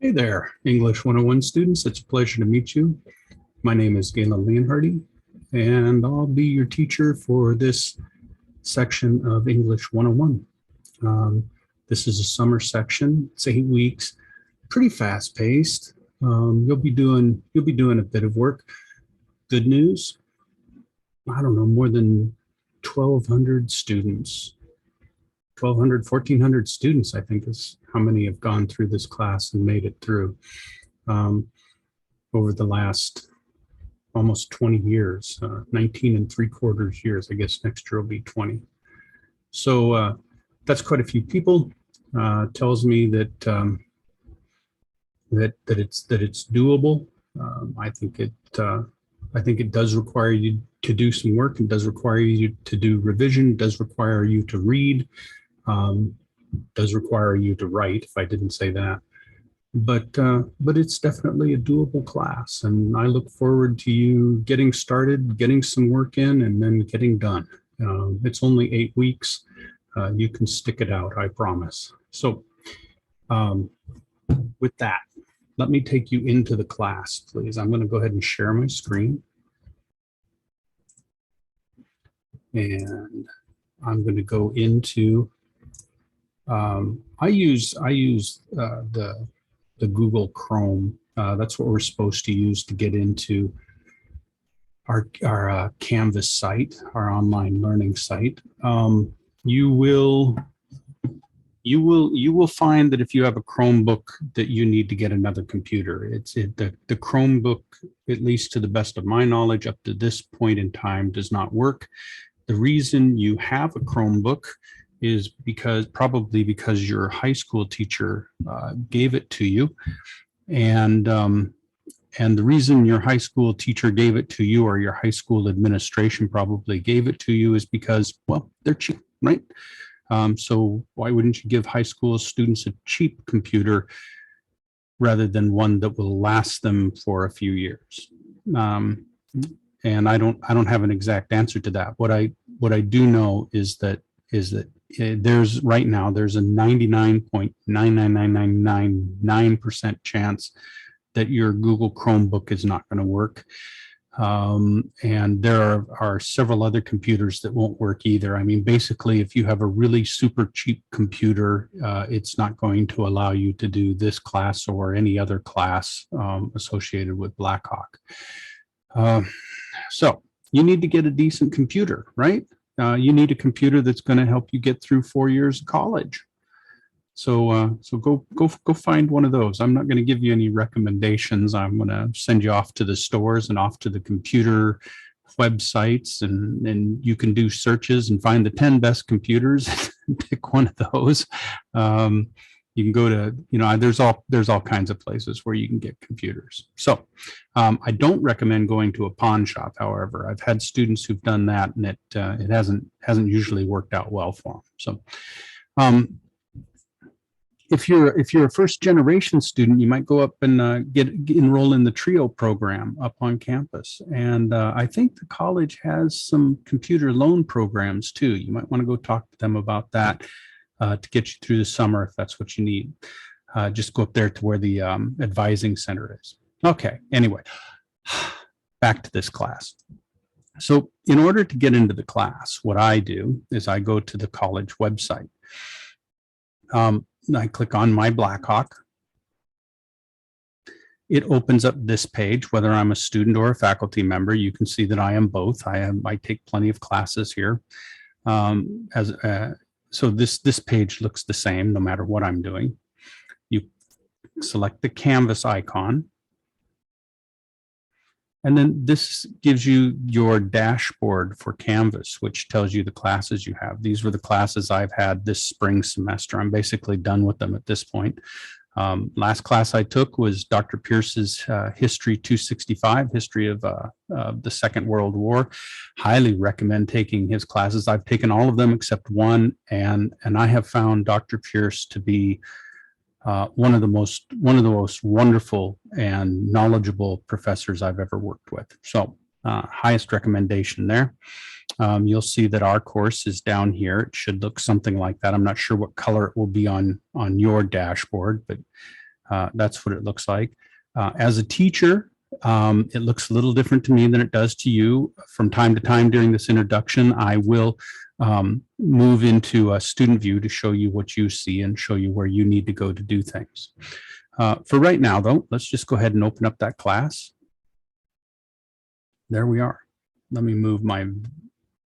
Hey there, English 101 students. It's a pleasure to meet you. My name is Galen Leonhardy, and I'll be your teacher for this section of English 101. This is a summer section. It's 8 weeks, pretty fast paced. You'll be doing a bit of work. Good news, I don't know, more than 1,200 students, 1,200, 1,400 students, I think is how many have gone through this class and made it through. Over the last almost 20 years, 19 and 3/4 years. I guess next year will be 20. So that's quite a few people. Tells me that it's doable. I think it does require you to do some work. It does require you to do revision. It does require you to read. Does require you to write. If I didn't say that, but it's definitely a doable class, and I look forward to you getting started, getting some work in, and then getting done. It's only 8 weeks. You can stick it out, I promise. So um, with that, let me take you into the class, please. I'm going to go ahead and share my screen. And I'm going to go into, I use the Google Chrome. That's what we're supposed to use to get into our Canvas site, our online learning site. You will find that if you have a Chromebook that you need to get another computer. The Chromebook, at least to the best of my knowledge, up to this point in time, does not work. The reason you have a Chromebook is probably because your high school teacher gave it to you, and the reason your high school teacher gave it to you, or your high school administration probably gave it to you, is because, well, they're cheap, right? So why wouldn't you give high school students a cheap computer rather than one that will last them for a few years? And I don't have an exact answer to that. What I do know is that there's right now there's a 99.99999% chance that your Google Chromebook is not going to work. And there are several other computers that won't work either. I mean, basically, if you have a really super cheap computer, it's not going to allow you to do this class or any other class associated with Blackhawk. So you need to get a decent computer, right? You need a computer that's going to help you get through 4 years of college. So go find one of those. I'm not going to give you any recommendations. I'm going to send you off to the stores and off to the computer websites, and you can do searches and find the 10 best computers and pick one of those. You can go to, there's all kinds of places where you can get computers. So I don't recommend going to a pawn shop. However, I've had students who've done that, and it hasn't usually worked out well for them. So if you're a first generation student, you might go up and enroll in the TRIO program up on campus. And I think the college has some computer loan programs too. You might want to go talk to them about that to get you through the summer if that's what you need. Just go up there to where the advising center is. Okay, anyway, back to this class. So in order to get into the class, what I do is I go to the college website. I click on My Blackhawk. It opens up this page. Whether I'm a student or a faculty member, you can see that I am both. I take plenty of classes here. So this page looks the same no matter what I'm doing. You select the Canvas icon. And then this gives you your dashboard for Canvas, which tells you the classes you have. These were the classes I've had this spring semester. I'm basically done with them at this point. Last class I took was Dr. Pierce's History 265, History of the Second World War. Highly recommend taking his classes. I've taken all of them except one, and I have found Dr. Pierce to be one of the most wonderful and knowledgeable professors I've ever worked with. So highest recommendation there. You'll see that our course is down here. It should look something like that. I'm not sure what color it will be on your dashboard, but That's what it looks like. As a teacher, it looks a little different to me than it does to you. From time to time during this introduction, I will move into a student view to show you what you see and show you where you need to go to do things. For right now, though, let's just go ahead and open up that class. There we are. Let me move my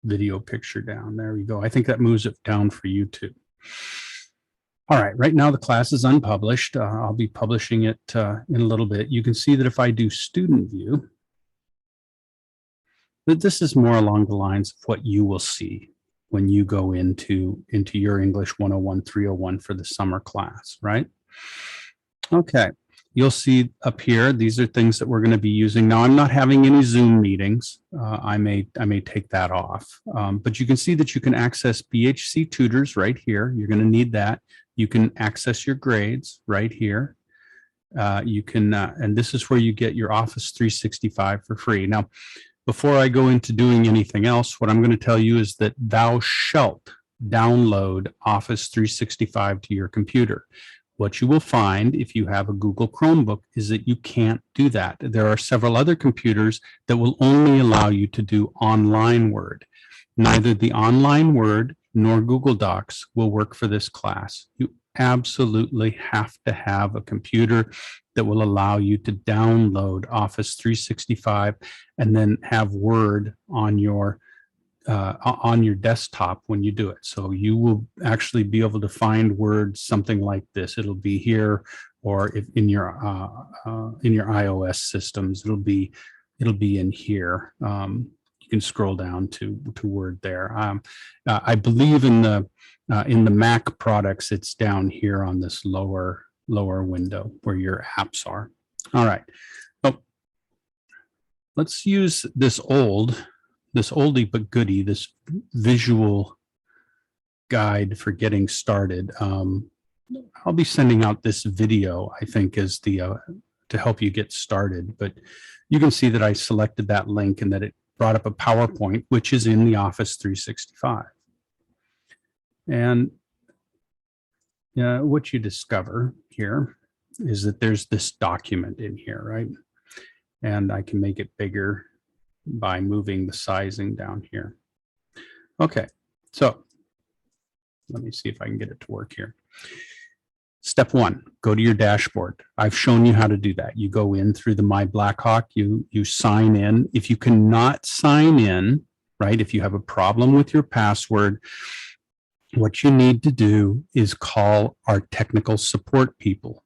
video picture down. There we go. I think that moves it down for you too. All right, right now the class is unpublished. I'll be publishing it in a little bit. You can see that if I do student view, that this is more along the lines of what you will see when you go into your English 101, 301 for the summer class, right? Okay, you'll see up here, these are things that we're going to be using. Now, I'm not having any Zoom meetings. I may take that off, but you can see that you can access BHC Tutors right here. You're going to need that. You can access your grades right here. You can, and this is where you get your Office 365 for free. Now, before I go into doing anything else, what I'm going to tell you is that thou shalt download Office 365 to your computer. What you will find if you have a Google Chromebook is that you can't do that. There are several other computers that will only allow you to do online Word. Neither the online Word nor Google Docs will work for this class. You absolutely have to have a computer that will allow you to download Office 365 and then have Word on your desktop when you do it. So you will actually be able to find Word something like this. It'll be here, or if in your iOS systems, it'll be in here. You can scroll down to Word there. I believe in the Mac products, it's down here on this lower window where your apps are. All right. So let's use this oldie but goodie, this visual guide for getting started. I'll be sending out this video, I think, as the to help you get started. But you can see that I selected that link and that it brought up a PowerPoint, which is in the Office 365. And what you discover here is that there's this document in here, right? And I can make it bigger by moving the sizing down here. Okay, so let me see if I can get it to work here. Step one, go to your dashboard. I've shown you how to do that. You go in through the My Blackhawk, you sign in. If you cannot sign in, right, if you have a problem with your password, what you need to do is call our technical support people.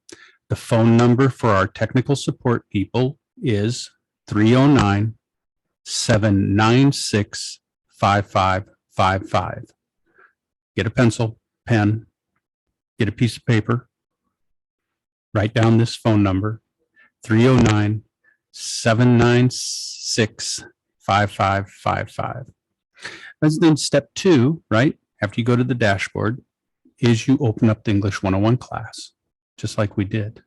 The phone number for our technical support people is 309-796-5555. Get a pencil, pen, get a piece of paper, write down this phone number, 309-796-5555. As then step two, right, after you go to the dashboard, is you open up the English 101 class, just like we did.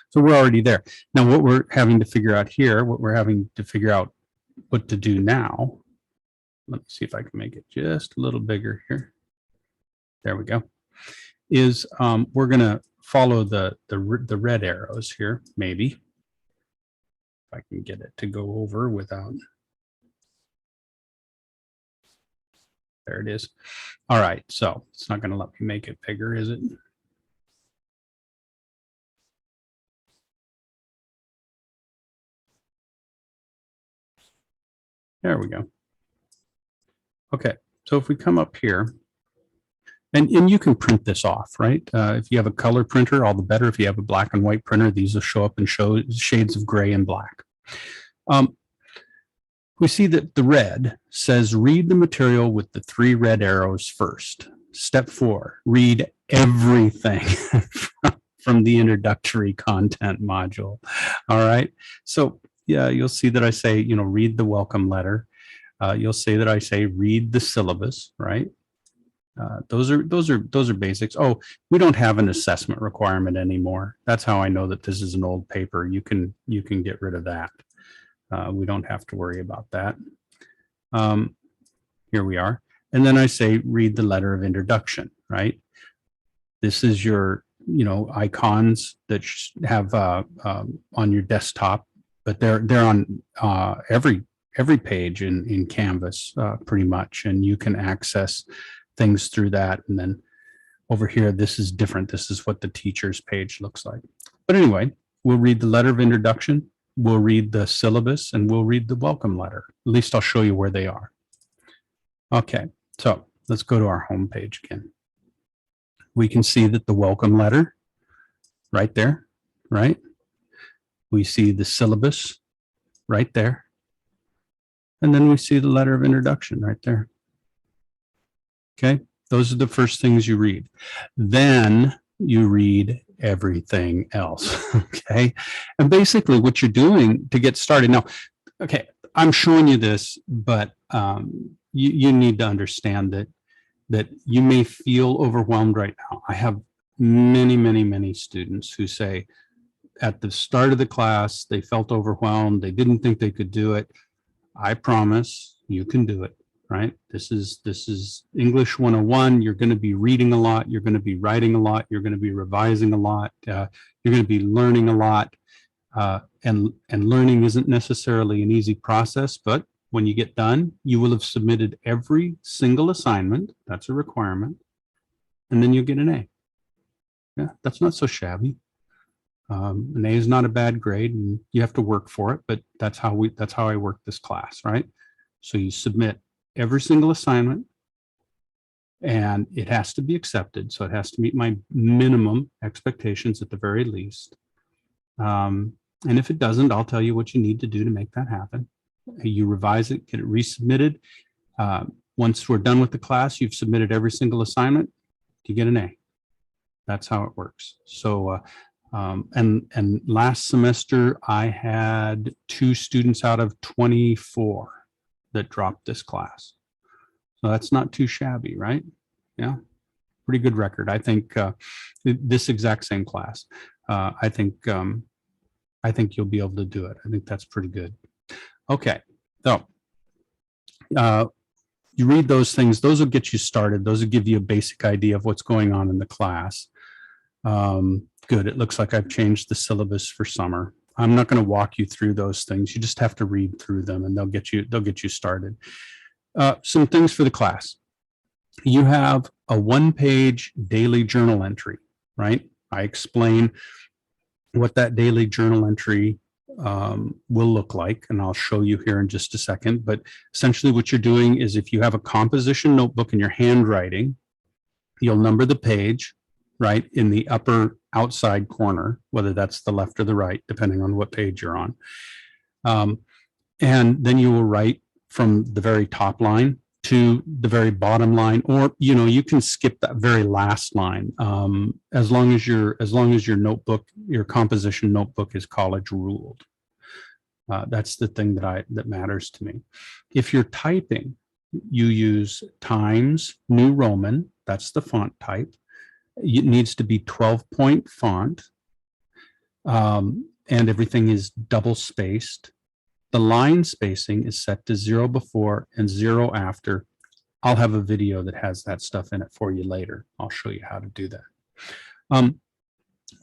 So we're already there. Now, what we're having to figure out here, what to do now, let me see if I can make it just a little bigger here. There we go. Is we're going to follow the red arrows here, maybe. If I can get it to go over without. There it is. All right, so it's not going to let me make it bigger, is it? There we go. Okay, so if we come up here, and you can print this off, right? If you have a color printer, all the better. If you have a black and white printer, these will show up in shades of gray and black. We see that the red says read the material with the 3 red arrows first. Step 4, read everything from the introductory content module. All right. So yeah, you'll see that I say, read the welcome letter. You'll see that I say read the syllabus, right? Those are basics. Oh, we don't have an assessment requirement anymore. That's how I know that this is an old paper. You can get rid of that. We don't have to worry about that. Here we are. And then I say, read the letter of introduction, right? This is your you know, icons that have on your desktop, but they're on every page in Canvas pretty much, and you can access things through that. And then over here, this is different. This is what the teacher's page looks like. But anyway, we'll read the letter of introduction, we'll read the syllabus, and we'll read the welcome letter. At least I'll show you where they are. Okay, so let's go to our home page again. We can see that the welcome letter right there, right? We see the syllabus right there. And then we see the letter of introduction right there. Okay, those are the first things you read. Then you read everything else, okay? And basically what you're doing to get started now, okay, I'm showing you this, but you need to understand that you may feel overwhelmed right now. I have many students who say at the start of the class, they felt overwhelmed. They didn't think they could do it. I promise you can do it, right? This is English 101. You're going to be reading a lot. You're going to be writing a lot. You're going to be revising a lot. You're going to be learning a lot. And learning isn't necessarily an easy process, but when you get done, you will have submitted every single assignment. That's a requirement. And then you get an A. Yeah, that's not so shabby. An A is not a bad grade, and you have to work for it, but that's how I work this class, right? So you submit every single assignment, and it has to be accepted. So it has to meet my minimum expectations at the very least. And if it doesn't, I'll tell you what you need to do to make that happen. You revise it, get it resubmitted. Once we're done with the class, you've submitted every single assignment, you get an A. That's how it works. So, and last semester, I had 2 students out of 24 that dropped this class. So that's not too shabby, right? Yeah, pretty good record. I think this exact same class, I think you'll be able to do it. I think that's pretty good. Okay, so you read those things. Those will get you started. Those will give you a basic idea of what's going on in the class. Good. It looks like I've changed the syllabus for summer. I'm not going to walk you through those things. You just have to read through them, and they'll get you started. Some things for the class. You have a 1-page daily journal entry, right? I explain what that daily journal entry will look like, and I'll show you here in just a second. But essentially what you're doing is, if you have a composition notebook and you're handwriting, you'll number the page right in the upper outside corner, whether that's the left or the right, depending on what page you're on. And then you will write from the very top line to the very bottom line, or you can skip that very last line, as long as your notebook, your composition notebook, is college ruled. That's the thing that matters to me. If you're typing, you use Times New Roman. That's the font type. It needs to be 12-point font, and everything is double spaced. The line spacing is set to 0 before and 0 after. I'll have a video that has that stuff in it for you later. I'll show you how to do that.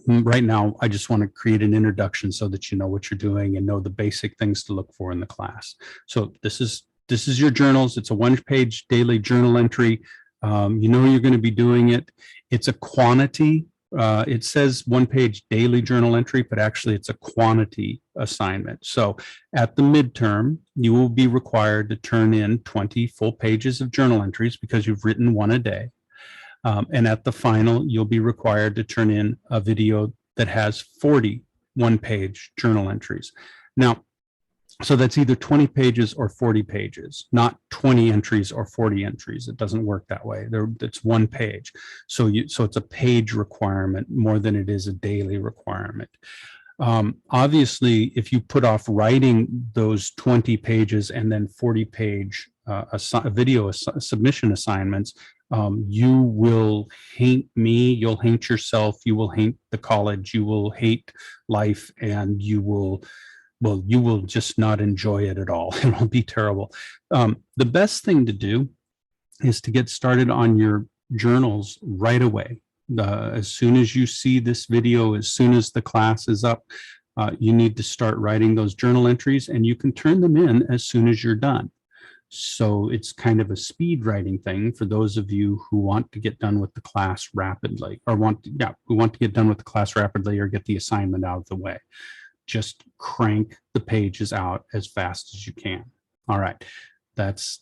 Right now, I just want to create an introduction so that you know what you're doing and know the basic things to look for in the class. So this is your journals. It's a 1-page daily journal entry. You're going to be doing it. It's a quantity. It says 1-page daily journal entry, but actually it's a quantity assignment. So at the midterm, you will be required to turn in 20 full pages of journal entries because you've written 1 a day. And at the final, you'll be required to turn in a video that has 40 1-page journal entries. Now, so that's either 20 pages or 40 pages, not 20 entries or 40 entries. It doesn't work that way. It's 1 page. So it's a page requirement more than it is a daily requirement. Obviously, if you put off writing those 20 pages and then 40-page video submission assignments, you will hate me, you'll hate yourself, you will hate the college, you will hate life, and you will just not enjoy it at all. It'll be terrible. The best thing to do is to get started on your journals right away. As soon as you see this video, as soon as the class is up, you need to start writing those journal entries, and you can turn them in as soon as you're done. So it's kind of a speed writing thing for those of you who want to get done with the class rapidly, or who want to get done with the class rapidly or get the assignment out of the way. Just crank the pages out as fast as you can. All right, that's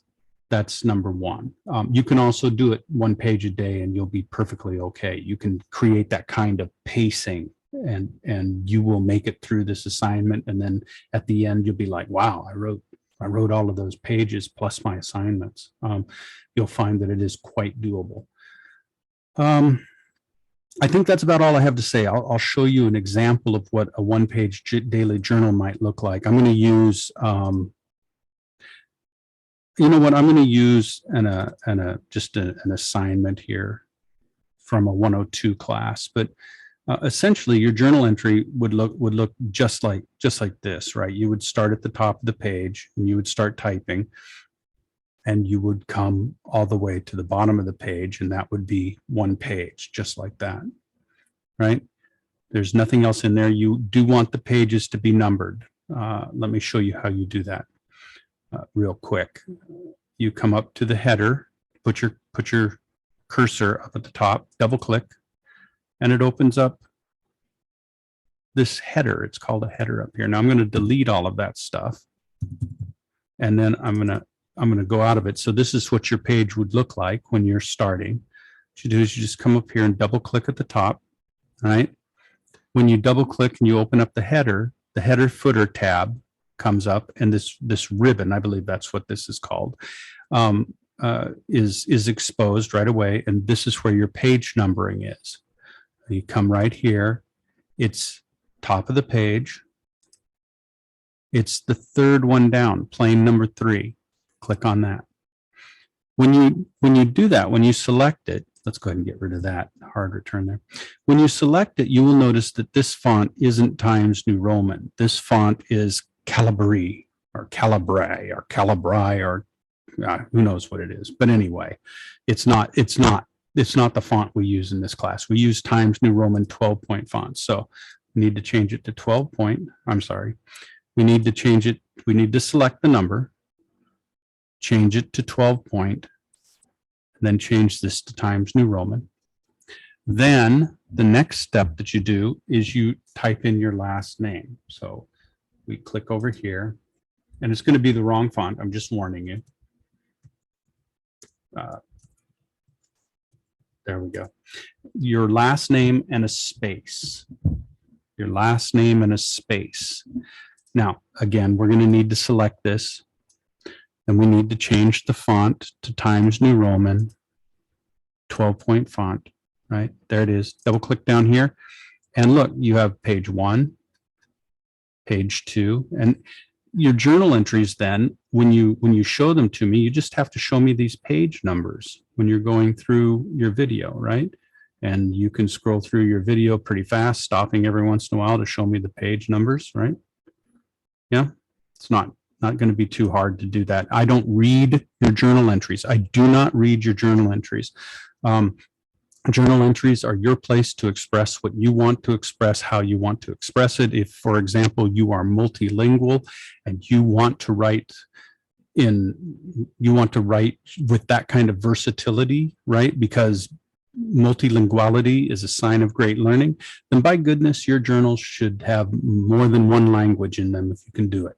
number one. You can also do it 1 page a day and you'll be perfectly okay. You can create that kind of pacing, and you will make it through this assignment. And then at the end, you'll be like, wow, I wrote all of those pages plus my assignments. You'll find that it is quite doable. I think that's about all I have to say. I'll show you an example of what a 1-page daily journal might look like. I'm going to use, you know what, I'm going to use just an assignment here from a 102 class, but essentially your journal entry would look just like this, right? You would start at the top of the page and you would start typing, and you would come all the way to the bottom of the page, and that would be 1 page, just like that, right? There's nothing else in there. You do want the pages to be numbered. Let me show you how you do that real quick. You come up to the header, put your cursor up at the top, double click, and it opens up this header. It's called a header up here. Now I'm going to delete all of that stuff, and then I'm going to go out of it. So this is what your page would look like when you're starting. What you do is you just come up here and double click at the top, right? When you double click and you open up the header footer tab comes up, and this ribbon, I believe that's what this is called, is exposed right away. And this is where your page numbering is. You come right here. It's top of the page. It's the 3rd one down, plain number 3. Click on that. When you do that, when you select it, let's go ahead and get rid of that hard return there. When you select it, you will notice that this font isn't Times New Roman. This font is Calibri or Calibri or Calibri, or who knows what it is. But anyway, it's not the font we use in this class. We use Times New Roman 12-point fonts. So we need to change it to 12-point. I'm sorry. We need to change it. We need to select the number, change it to 12-point, and then change this to Times New Roman. Then the next step that you do is you type in your last name. So we click over here, and it's going to be the wrong font. I'm just warning you. There we go. Your last name and a space. Your last name and a space. Now, again, we're going to need to select this, and we need to change the font to Times New Roman, 12-point font, right? There it is. Double click down here, and look, you have page 1, page 2, and your journal entries then, when you show them to me, you just have to show me these page numbers when you're going through your video, right? And you can scroll through your video pretty fast, stopping every once in a while to show me the page numbers, right? Yeah, it's not going to be too hard to do that. I don't read your journal entries. I do not read your journal entries. Journal entries are your place to express what you want to express, how you want to express it. If, for example, you are multilingual and you want to write with that kind of versatility, right? Because multilinguality is a sign of great learning, then by goodness, your journals should have more than one language in them if you can do it.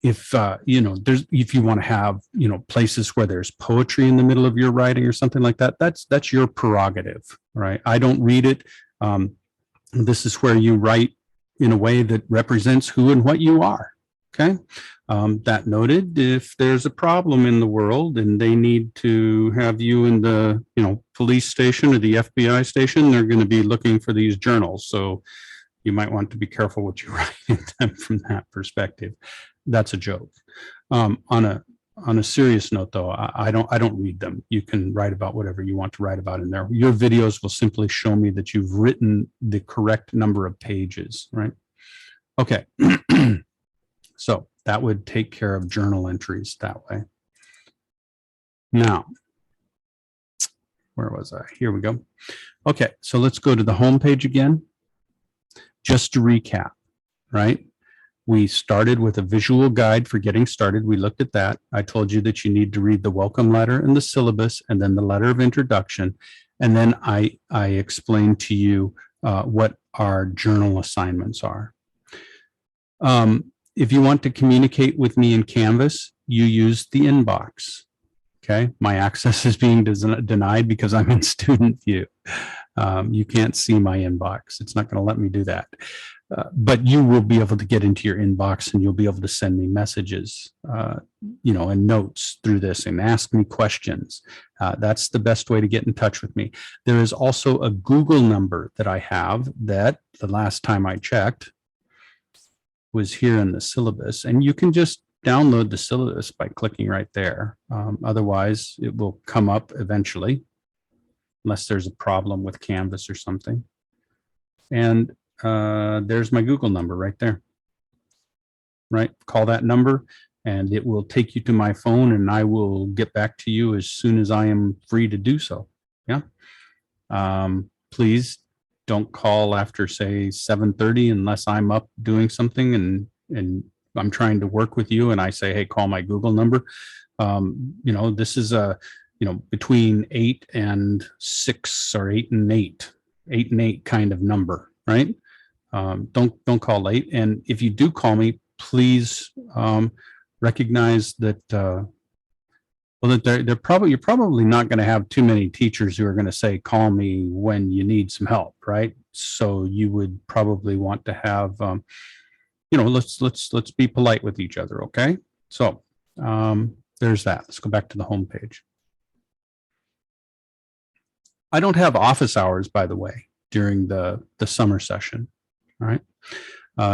If you want to have, places where there's poetry in the middle of your writing or something like that, that's your prerogative, right? I don't read it. This is where you write in a way that represents who and what you are. Okay. That noted, if there's a problem in the world and they need to have you in the, police station or the FBI station, they're going to be looking for these journals. So you might want to be careful what you write in them from that perspective. That's a joke. On a serious note, though, I don't read them. You can write about whatever you want to write about in there. Your videos will simply show me that you've written the correct number of pages, right? Okay. So that would take care of journal entries that way. Now, where was I? Here we go. Okay, so let's go to the home page again. Just to recap, right? We started with a visual guide for getting started. We looked at that. I told you that you need to read the welcome letter and the syllabus, and then the letter of introduction. And then I explained to you what our journal assignments are. If you want to communicate with me in Canvas, you use the inbox. Okay, my access is being denied because I'm in student view. You can't see my inbox. It's not going to let me do that. But you will be able to get into your inbox and you'll be able to send me messages, and notes through this and ask me questions. That's the best way to get in touch with me. There is also a Google number that I have that the last time I checked was here in the syllabus, and you can just download the syllabus by clicking right there. Otherwise, it will come up eventually, unless there's a problem with Canvas or something. And there's my Google number right there. Right, call that number and it will take you to my phone, and I will get back to you as soon as I am free to do so. Yeah. Please don't call after, say, 7:30 unless I'm up doing something and I'm trying to work with you and I say, hey, call my Google number. This is between 8 and 6 or 8 and 8 and 8 kind of number, right? Don't call late. And if you do call me, please recognize that you're probably not going to have too many teachers who are going to say, call me when you need some help, right? So you would probably want to have, let's be polite with each other, okay? So there's that. Let's go back to the home page. I don't have office hours, by the way, during the summer session, all right?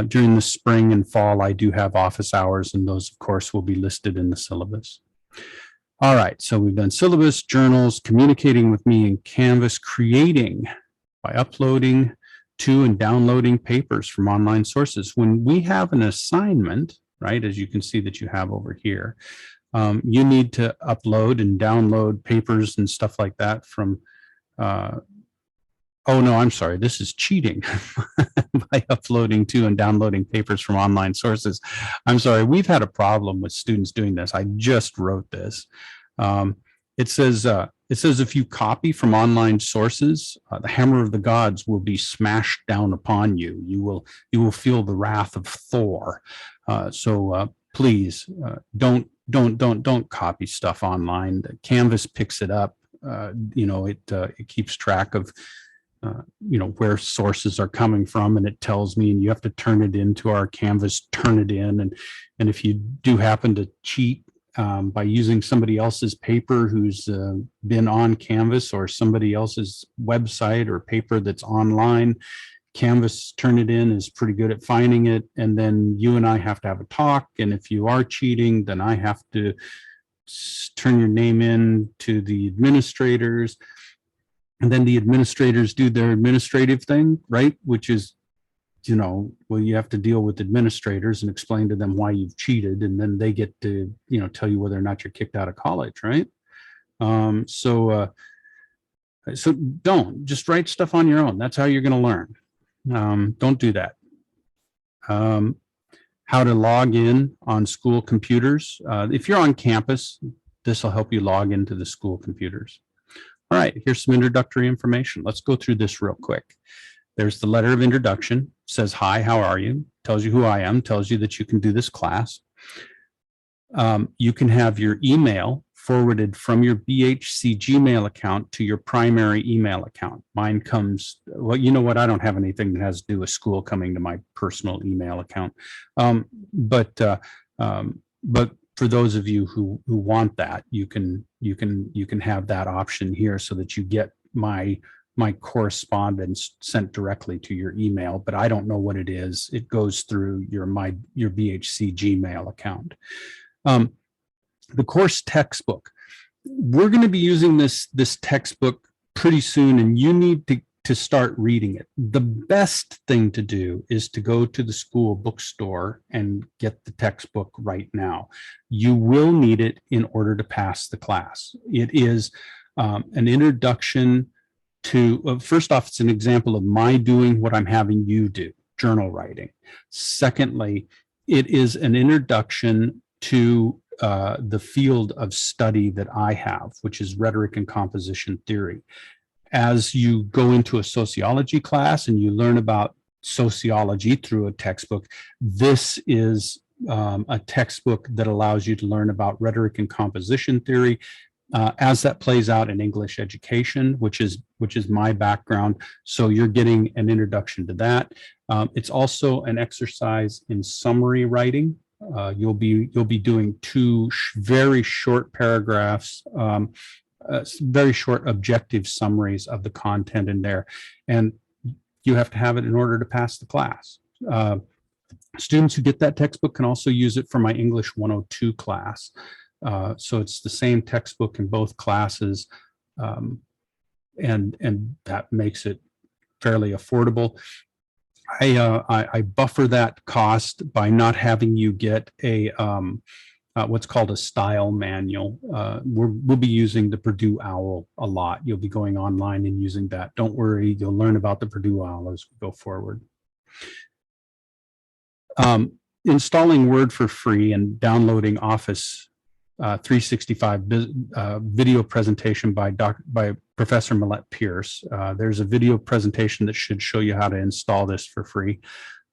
During the spring and fall, I do have office hours, and those, of course, will be listed in the syllabus. All right, so we've done syllabus, journals, communicating with me in Canvas, creating by uploading to and downloading papers from online sources. When we have an assignment, right, as you can see that you have over here, you need to upload and download papers and stuff like that from oh, no, I'm sorry. This is cheating by uploading to and downloading papers from online sources. I'm sorry. We've had a problem with students doing this. I just wrote this. It says if you copy from online sources, the hammer of the gods will be smashed down upon you. You will feel the wrath of Thor. So please don't copy stuff online. Canvas picks it up. It keeps track of where sources are coming from, and it tells me, and you have to turn it into our Canvas, turn it in. And if you do happen to cheat by using somebody else's paper who's been on Canvas or somebody else's website or paper that's online, Canvas Turnitin is pretty good at finding it. And then you and I have to have a talk. And if you are cheating, then I have to turn your name in to the administrators. And then the administrators do their administrative thing, right? Which is, you have to deal with administrators and explain to them why you've cheated. And then they get to, tell you whether or not you're kicked out of college, right? So don't just write stuff on your own. That's how you're going to learn. Don't do that. How to log in on school computers. If you're on campus, this will help you log into the school computers. All right, here's some introductory information. Let's go through this real quick. There's the letter of introduction, says, hi, how are you? Tells you who I am, tells you that you can do this class. You can have your email forwarded from your BHC Gmail account to your primary email account. Mine comes, well, you know what? I don't have anything that has to do with school coming to my personal email account. But for those of you who want that, you can have that option here so that you get my correspondence sent directly to your email, but I don't know what it is. It goes through your BHC Gmail account. The course textbook. We're going to be using this textbook pretty soon, and you need to start reading it. The best thing to do is to go to the school bookstore and get the textbook right now. You will need it in order to pass the class. It is an introduction to, first off, it's an example of my doing what I'm having you do, journal writing. Secondly, it is an introduction to the field of study that I have, which is rhetoric and composition theory. As you go into a sociology class and you learn about sociology through a textbook, this is a textbook that allows you to learn about rhetoric and composition theory as that plays out in English education, which is my background. So you're getting an introduction to that. It's also an exercise in summary writing. You'll be doing two very short paragraphs, very short objective summaries of the content in there, and you have to have it in order to pass the class. Students who get that textbook can also use it for my English 102 class. So it's the same textbook in both classes, and that makes it fairly affordable. I buffer that cost by not having you get a what's called a style manual. We'll be using the Purdue OWL a lot. You'll be going online and using that. Don't worry, you'll learn about the Purdue OWL as we go forward. Installing Word for free and downloading Office 365 video presentation by Professor Millett Pierce. There's a video presentation that should show you how to install this for free.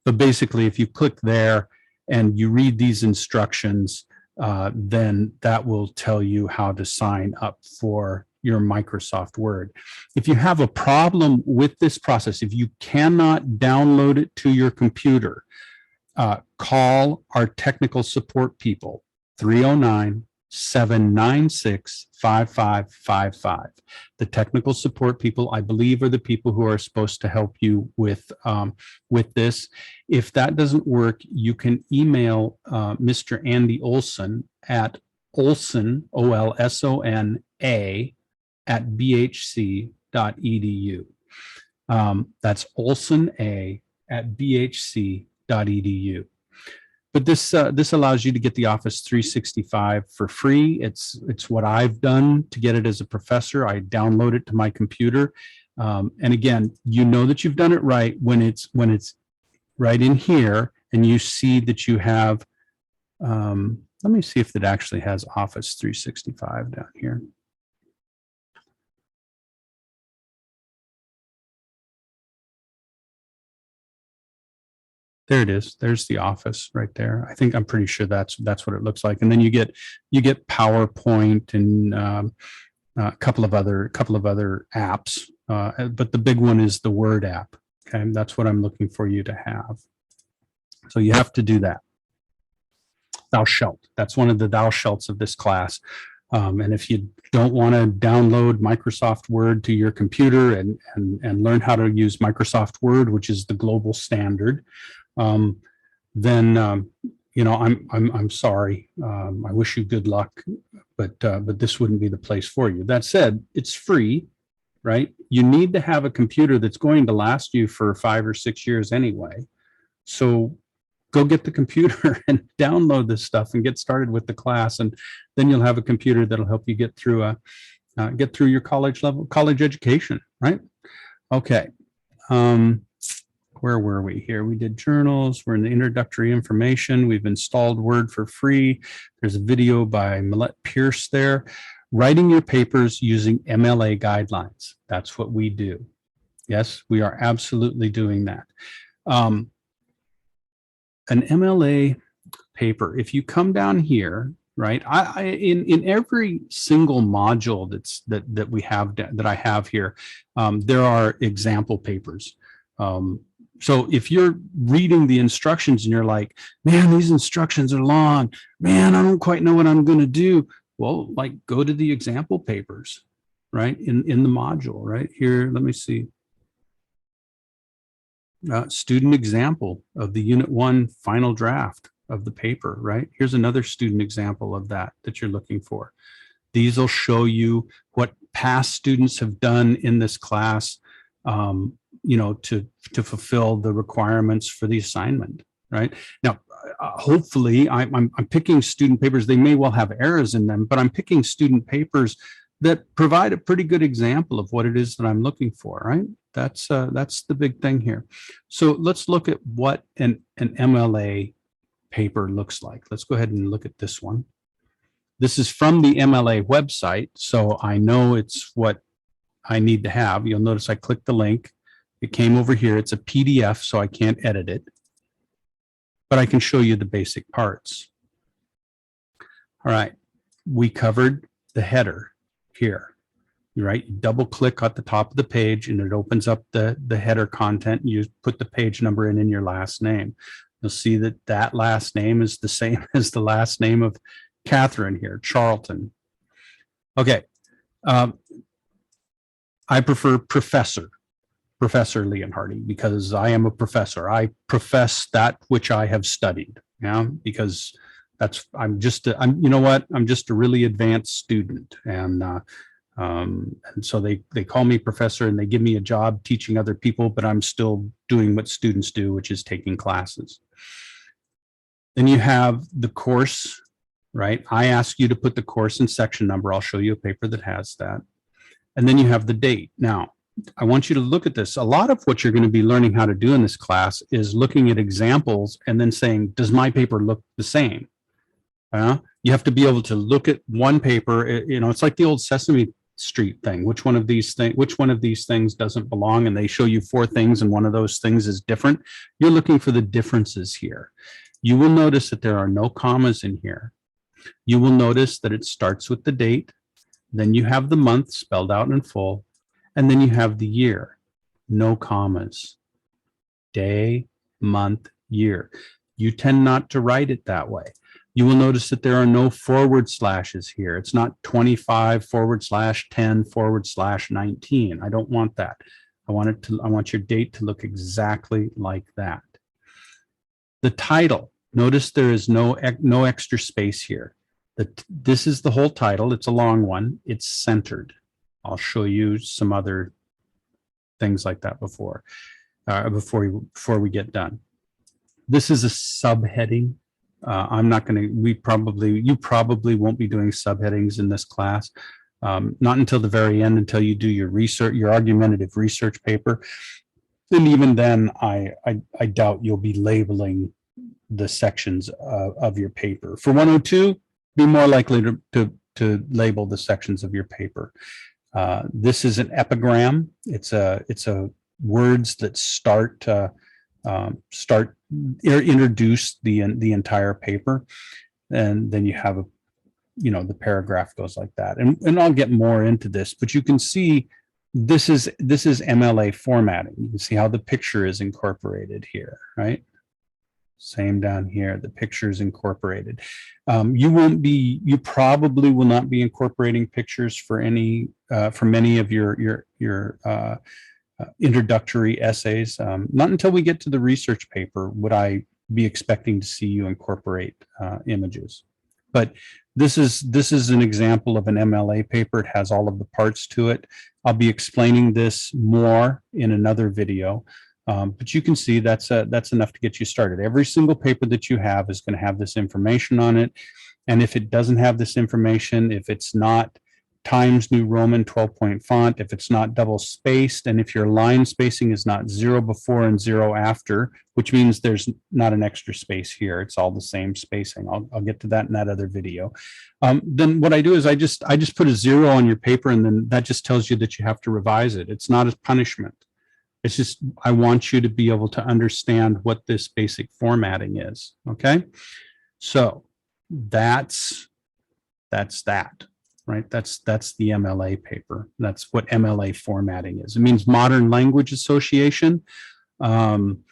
But basically, if you click there and you read these instructions, then that will tell you how to sign up for your Microsoft Word. If you have a problem with this process, if you cannot download it to your computer, call our technical support people, 309-796-5555. The technical support people, I believe, are the people who are supposed to help you with this. If that doesn't work, you can email Mr. Andy Olson at Olson, O-L-S-O-N-A, at bhc.edu. That's Olson A at bhc.edu. But this allows you to get the Office 365 for free. It's what I've done to get it as a professor. I download it to my computer, and again, you know that you've done it right when it's right in here, and you see that you have. Let me see if it actually has Office 365 down here. There it is. There's the Office right there. I'm pretty sure that's what it looks like. And then you get PowerPoint and a couple of other apps, but the big one is the Word app. Okay, that's what I'm looking for you to have. So you have to do that. Thou shalt. That's one of the thou shalts of this class. And if you don't want to download Microsoft Word to your computer and learn how to use Microsoft Word, which is the global standard, then I'm sorry. I wish you good luck, but this wouldn't be the place for you. That said, it's free, right? You need to have a computer that's going to last you for 5 or 6 years anyway. So go get the computer and download this stuff and get started with the class, and then you'll have a computer that'll help you get through your college education, right? Okay. Where were we here? We did journals. We're in the introductory information. We've installed Word for free. There's a video by Millett Pierce there. Writing your papers using MLA guidelines. That's what we do. Yes, we are absolutely doing that. An MLA paper, if you come down here, right? In every single module that we have, that I have here, there are example papers. So if you're reading the instructions and you're like, man, these instructions are long, man, I don't quite know what I'm going to do. Well, like, go to the example papers, right? In the module, right here. Let me see. Student example of the Unit 1 final draft of the paper, right? Here's another student example of that you're looking for. These will show you what past students have done in this class, to fulfill the requirements for the assignment, right? Now, hopefully, I'm picking student papers. They may well have errors in them, but I'm picking student papers that provide a pretty good example of what it is that I'm looking for, right? That's the big thing here. So let's look at what an MLA paper looks like. Let's go ahead and look at this one. This is from the MLA website, so I know it's what I need to have. You'll notice I clicked the link. It came over here. It's a PDF, so I can't edit it, but I can show you the basic parts. All right, we covered the header here, right? You double click at the top of the page and it opens up the header content. You put the page number in your last name. You'll see that that last name is the same as the last name of Catherine here, Charlton. Okay. I prefer Professor Leonhardi, because I am a professor. I profess that which I have studied, because I'm just a really advanced student. And so they call me professor and they give me a job teaching other people, but I'm still doing what students do, which is taking classes. Then you have the course, right? I ask you to put the course and section number. I'll show you a paper that has that. And then you have the date. Now, I want you to look at this. A lot of what you're going to be learning how to do in this class is looking at examples and then saying, does my paper look the same? You have to be able to look at one paper. It's like the old Sesame Street thing. Which one of these things doesn't belong? And they show you 4 things and one of those things is different. You're looking for the differences here. You will notice that there are no commas in here. You will notice that it starts with the date. Then you have the month spelled out in full. And then you have the year, no commas. Day, month, year. You tend not to write it that way. You will notice that there are no forward slashes here. It's not 25/10/19. I don't want that. I want your date to look exactly like that. The title, notice there is no extra space here. This is the whole title. It's a long one. It's centered. I'll show you some other things like that before we get done. This is a subheading. You probably won't be doing subheadings in this class. Not until the very end, until you do your research, your argumentative research paper. And even then, I doubt you'll be labeling the sections of your paper. For 102, be more likely to label the sections of your paper. This is an epigram. It's a words that introduce the entire paper, and then you have the paragraph goes like that. And I'll get more into this, but you can see this is MLA formatting. You can see how the picture is incorporated here, right? Same down here, the picture is incorporated. You probably will not be incorporating pictures for many of your introductory essays. Not until we get to the research paper would I be expecting to see you incorporate images. But this is an example of an MLA paper. It has all of the parts to it. I'll be explaining this more in another video. But you can see that's enough to get you started. Every single paper that you have is going to have this information on it. And if it doesn't have this information, if it's not Times New Roman 12-point font, if it's not double spaced, and if your line spacing is not 0 before and 0 after, which means there's not an extra space here, it's all the same spacing. I'll get to that in that other video. Then what I do is I just put a 0 on your paper, and then that just tells you that you have to revise it. It's not a punishment. It's just, I want you to be able to understand what this basic formatting is, okay? So that's that, right? That's the MLA paper. That's what MLA formatting is. It means Modern Language Association. And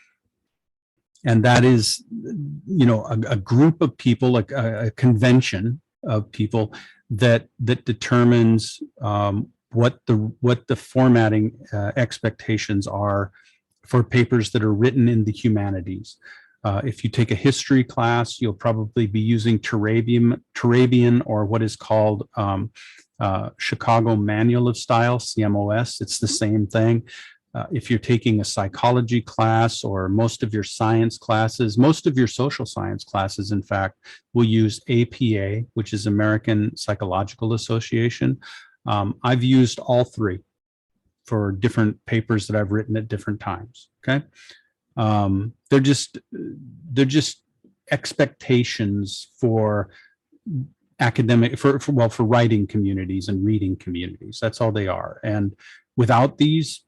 that is, a group of people, like a convention of people that determines what the formatting expectations are for papers that are written in the humanities. If you take a history class, you'll probably be using Turabian or what is called Chicago Manual of Style, CMOS. It's the same thing. If you're taking a psychology class, or most of your science classes, most of your social science classes, in fact, will use APA, which is American Psychological Association. I've used all three for different papers that I've written at different times. Okay. They're just expectations for academic, for writing communities and reading communities. That's all they are. And without these,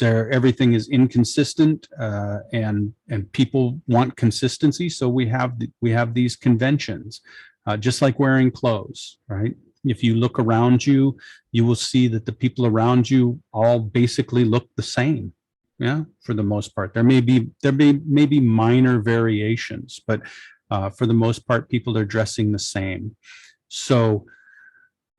everything is inconsistent, and people want consistency. So we have these conventions, just like wearing clothes, right? If you look around you, you will see that the people around you all basically look the same. Yeah, for the most part. There may be minor variations, but for the most part, people are dressing the same. So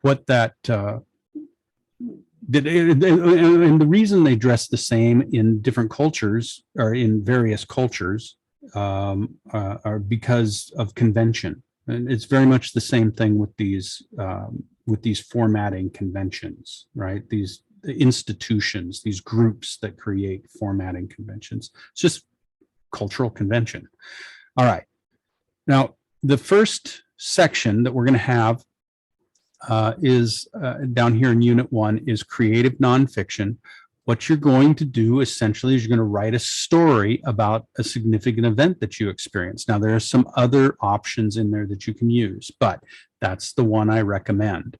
what that and the reason they dress the same in different cultures, or in various cultures, are because of convention. And it's very much the same thing with these formatting conventions, right? These institutions, these groups that create formatting conventions. It's just cultural convention. All right. Now, the first section that we're going to have is down here in Unit 1 is creative nonfiction. What you're going to do essentially is you're going to write a story about a significant event that you experienced. Now, there are some other options in there that you can use, but that's the one I recommend.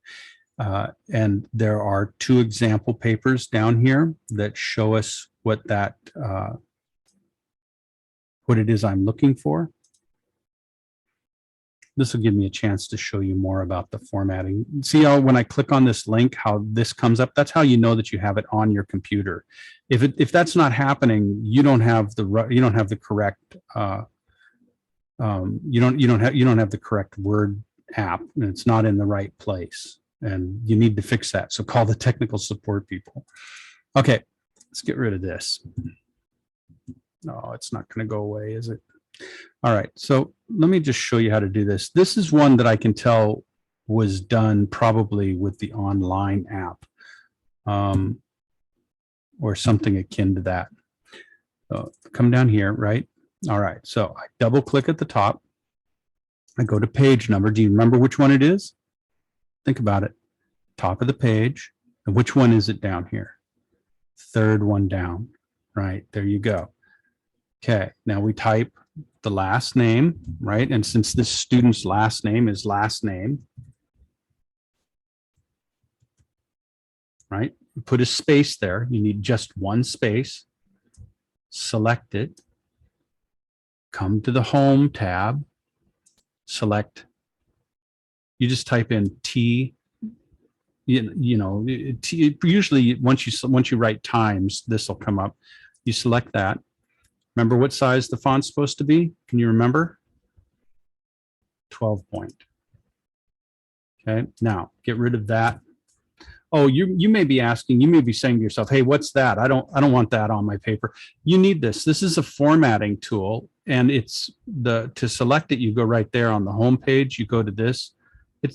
And there are 2 example papers down here that show us what it is I'm looking for. This will give me a chance to show you more about the formatting. See how when I click on this link, how this comes up? That's how you know that you have it on your computer. If that's not happening, you don't have the correct you don't have the correct Word app, and it's not in the right place, and you need to fix that. So call the technical support people. Okay, let's get rid of this. No, it's not going to go away, is it? All right, so let me just show you how to do this. This is one that I can tell was done probably with the online app, or something akin to that. So come down here, right? All right, so I double click at the top. I go to page number. Do you remember which one it is? Think about it. Top of the page. And which one is it down here? Third one down, right? There you go. Okay, now we type the last name, right? And since this student's last name is last name, right? Put a space there. You need just one space. Select it. Come to the Home tab. Select. You just type in T. Usually once you write Times, this will come up. You select that. Remember what size the font's supposed to be? Can you remember? 12 point. Okay, now get rid of that. Oh, you may be asking, you may be saying to yourself, hey, what's that? I don't want that on my paper. You need this. This is a formatting tool, and to select it, you go right there on the home page, you go to this.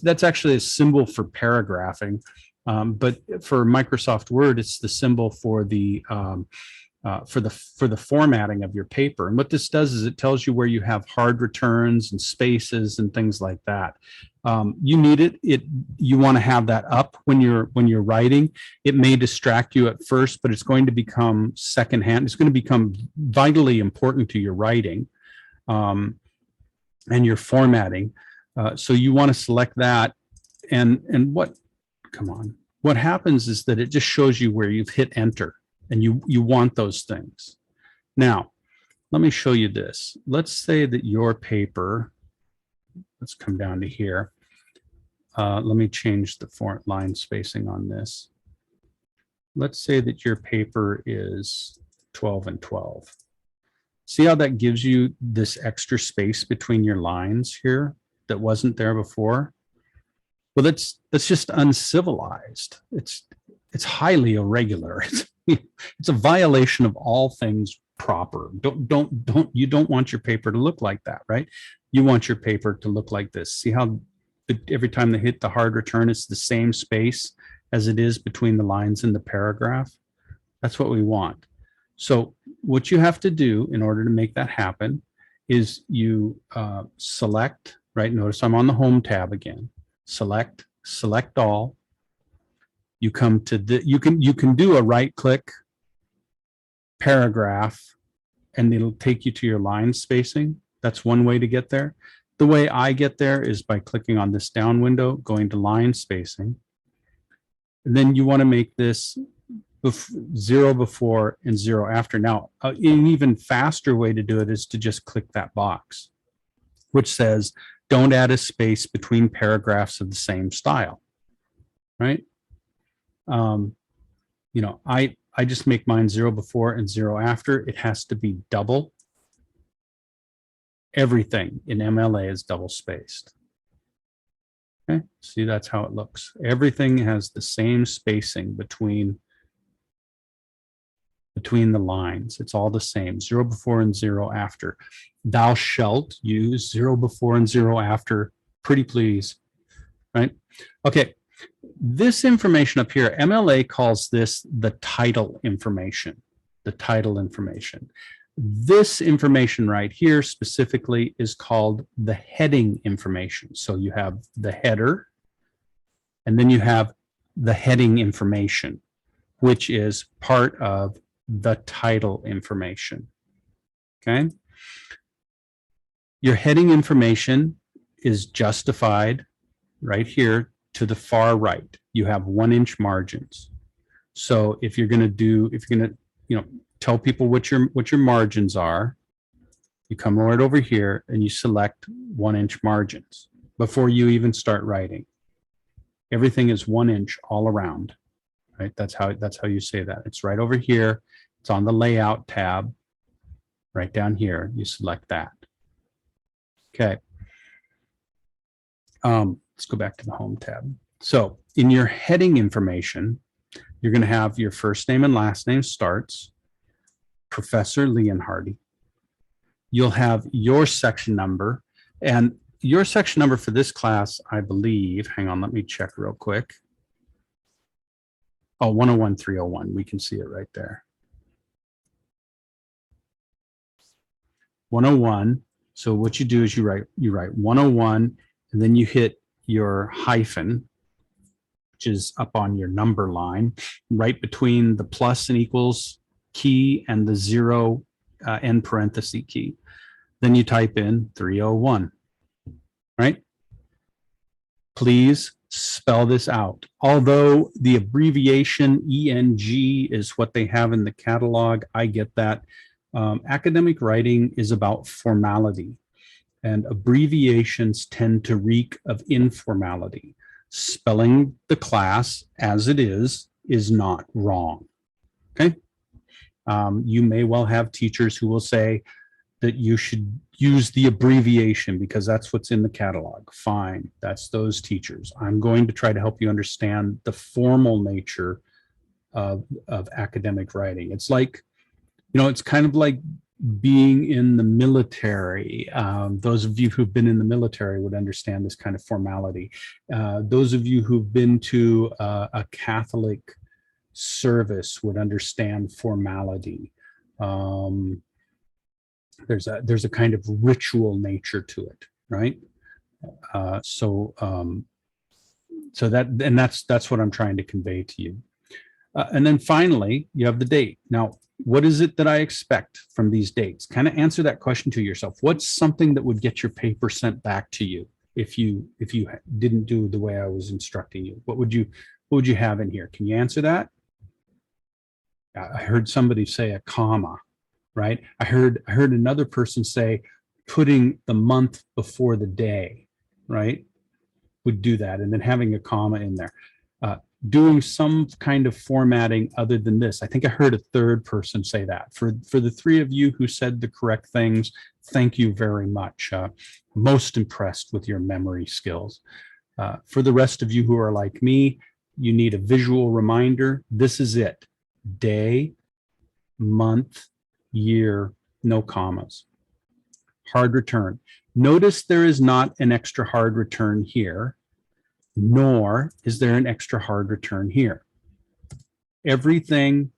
That's actually a symbol for paragraphing. But for Microsoft Word, it's the symbol for the formatting of your paper. And what this does is it tells you where you have hard returns and spaces and things like that. You need it. You want to have that up when you're writing. It may distract you at first, but it's going to become secondhand. It's going to become vitally important to your writing and your formatting. So you want to select that. And what happens is that it just shows you where you've hit enter. And you want those things. Now, let me show you this. Let's say that your paper, let's come down to here. Let me change the font line spacing on this. Let's say that your paper is 12 and 12. See how that gives you this extra space between your lines here that wasn't there before? Well, that's just uncivilized. It's highly irregular. It's a violation of all things proper. You don't want your paper to look like that, right? You want your paper to look like this. See how every time they hit the hard return, it's the same space as it is between the lines in the paragraph? That's what we want. So what you have to do in order to make that happen is you select, right? Notice I'm on the Home tab again. Select all. You come to the, you can do a right click paragraph and it'll take you to your line spacing. That's one way to get there. The way I get there is by clicking on this down window, going to line spacing. And then you want to make this 0 before and 0 after. Now, an even faster way to do it is to just click that box, which says, don't add a space between paragraphs of the same style, right? You know, I just make mine 0 before and 0 after. It has to be double. Everything in MLA is double spaced. Okay, see, that's how it looks. Everything has the same spacing between the lines. It's all the same, 0 before and 0 after. Thou shalt use 0 before and 0 after, pretty please, right? Okay, this information up here, MLA calls this the title information, the title information. This information right here specifically is called the heading information. So you have the header, and then you have the heading information, which is part of the title information. Okay. Your heading information is justified right here to the far right. You have 1-inch margins. So if you're going to, you know, tell people what your margins are, you come right over here and you select 1-inch margins before you even start writing. Everything is 1 inch all around, right? That's how you say that. It's right over here. It's on the layout tab, right down here. You select that. Okay. Let's go back to the home tab. So in your heading information, you're going to have your first name and last name starts, Professor Leonhardi. You'll have your section number, and your section number for this class, I believe, hang on, let me check real quick. Oh, 101-301, we can see it right there. 101, so what you do is you write 101, and then you hit your hyphen, which is up on your number line, right between the plus and equals key and the 0 end parenthesis key. Then you type in 301, right? Please spell this out. Although the abbreviation ENG is what they have in the catalog, I get that. Academic writing is about formality, and abbreviations tend to reek of informality. Spelling the class as it is not wrong, okay? You may well have teachers who will say that you should use the abbreviation because that's what's in the catalog. Fine, that's those teachers. I'm going to try to help you understand the formal nature of academic writing. It's like, you know, it's kind of like being in the military. Those of you who've been in the military would understand this kind of formality. Those of you who've been to a Catholic service would understand formality. There's a kind of ritual nature to it, right? So that's what I'm trying to convey to you. And then finally, you have the date. Now, what is it that I expect from these dates? Kind of answer that question to yourself. What's something that would get your paper sent back to you if you didn't do the way I was instructing you? What would you have in here? Can you answer that? I heard somebody say a comma, right? I heard another person say putting the month before the day, right? Would do that, and then having a comma in there. Doing some kind of formatting other than this. I think I heard a third person say that. For the three of you who said the correct things, thank you very much. Most impressed with your memory skills. For the rest of you who are like me, you need a visual reminder. This is it. Day, month, year, no commas. Hard return. Notice there is not an extra hard return here, nor is there an extra hard return here. Everything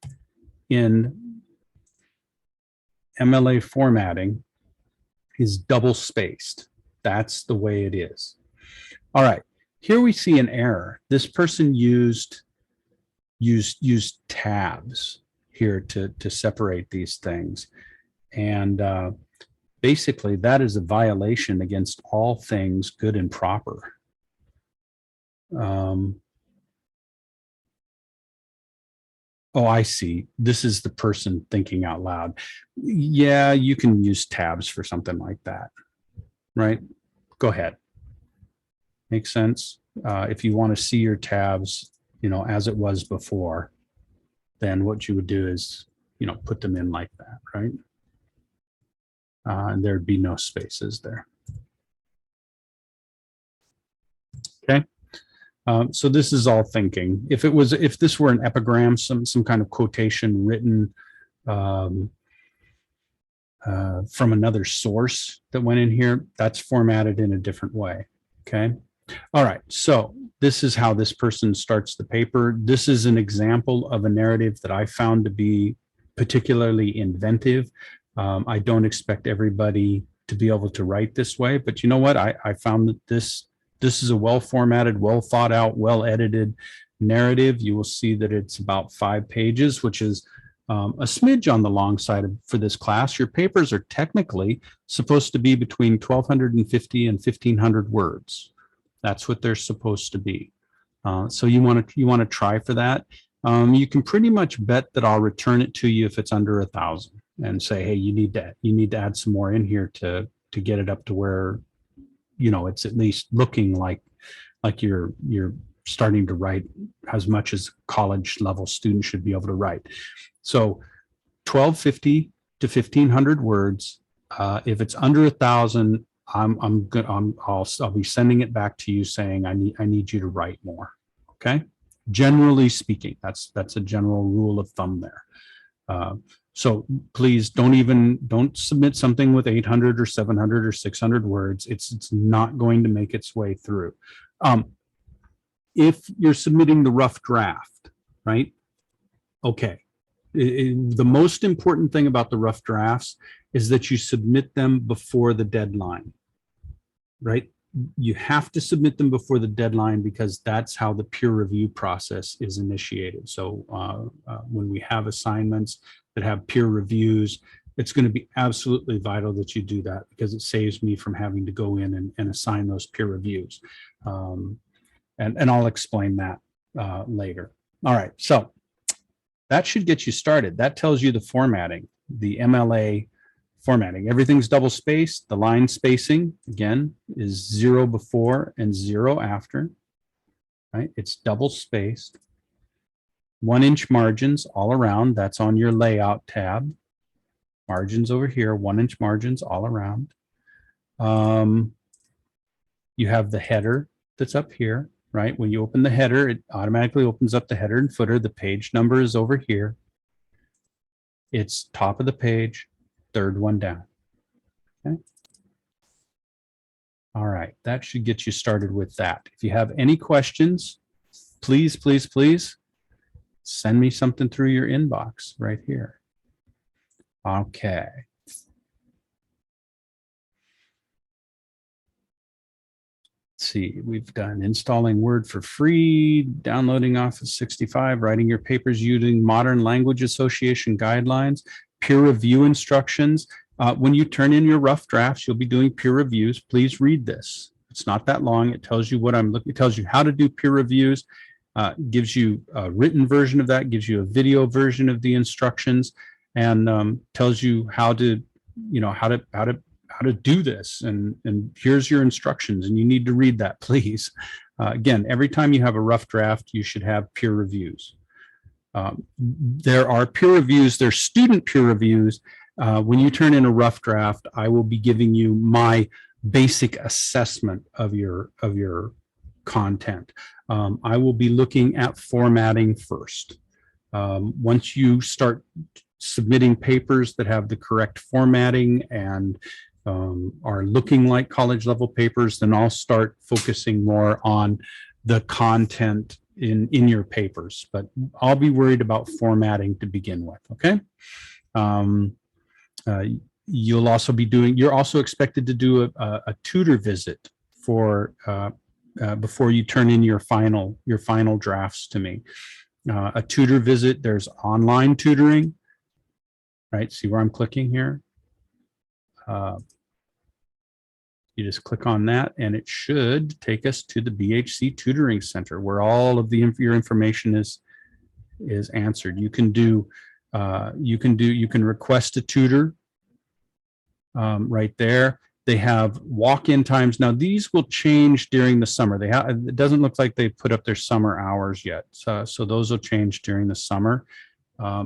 in MLA formatting is double spaced. That's the way it is. All right, here we see an error. This person used use tabs here to separate these things. And basically that is a violation against all things good and proper. Oh, I see. This is the person thinking out loud. Yeah, you can use tabs for something like that, right? Go ahead. Makes sense. If you want to see your tabs, as it was before, then what you would do is, put them in like that, right? And there'd be no spaces there. Okay. So this is all thinking. If this were an epigram, some kind of quotation written from another source that went in here, that's formatted in a different way. Okay. All right. So this is how this person starts the paper. This is an example of a narrative that I found to be particularly inventive. I don't expect everybody to be able to write this way, but you know what? I found that this is a well-formatted, well thought out, well-edited narrative. You will see that it's about 5 pages, which is a smidge on the long side for this class. Your papers are technically supposed to be between 1,250 and 1,500 words. That's what they're supposed to be. So you want to try for that. You can pretty much bet that I'll return it to you if it's under 1,000 and say, hey, you need to add some more in here to get it up to where it's at least looking like you're starting to write as much as college level students should be able to write. So 1,250 to 1,500 words. If it's under 1,000, I'll be sending it back to you saying I need you to write more. Okay. Generally speaking, that's a general rule of thumb there. So please don't submit something with 800 or 700 or 600 words. It's not going to make its way through. If you're submitting the rough draft, right? Okay. The most important thing about the rough drafts is that you submit them before the deadline, right? You have to submit them before the deadline because that's how the peer review process is initiated. So when we have assignments that have peer reviews, it's going to be absolutely vital that you do that because it saves me from having to go in and assign those peer reviews. And I'll explain that later. All right, so that should get you started. That tells you the formatting, the MLA formatting. Everything's double spaced. The line spacing, again, is 0 before and 0 after, right? It's double spaced. 1-inch margins all around. That's on your layout tab. Margins over here, 1-inch margins all around. You have the header that's up here, right? When you open the header, it automatically opens up the header and footer. The page number is over here. It's top of the page, 3rd one down. Okay. All right, that should get you started with that. If you have any questions, please, please, please send me something through your inbox right here. Okay. Let's see, we've done installing Word for free, downloading Office 65, writing your papers using Modern Language Association guidelines, peer review instructions. When you turn in your rough drafts, you'll be doing peer reviews. Please read this. It's not that long. It tells you what I'm looking. It tells you how to do peer reviews. Gives you a written version of that. Gives you a video version of the instructions, and tells you how to, how to do this. And here's your instructions, and you need to read that, please. Again, every time you have a rough draft, you should have peer reviews. There are peer reviews. There's student peer reviews. When you turn in a rough draft, I will be giving you my basic assessment of your content. I will be looking at formatting first. Once you start submitting papers that have the correct formatting and are looking like college level papers, then I'll start focusing more on the content in your papers. But I'll be worried about formatting to begin with. Okay. You'll also be doing. You're also expected to do a tutor visit for before you turn in your final drafts to me. A tutor visit, there's online tutoring, right? See where I'm clicking here? You just click on that and it should take us to the BHC Tutoring Center where all of your information is answered. You can request a tutor right there. They have walk-in times. Now these will change during the summer. It doesn't look like they put up their summer hours yet. So those will change during the summer.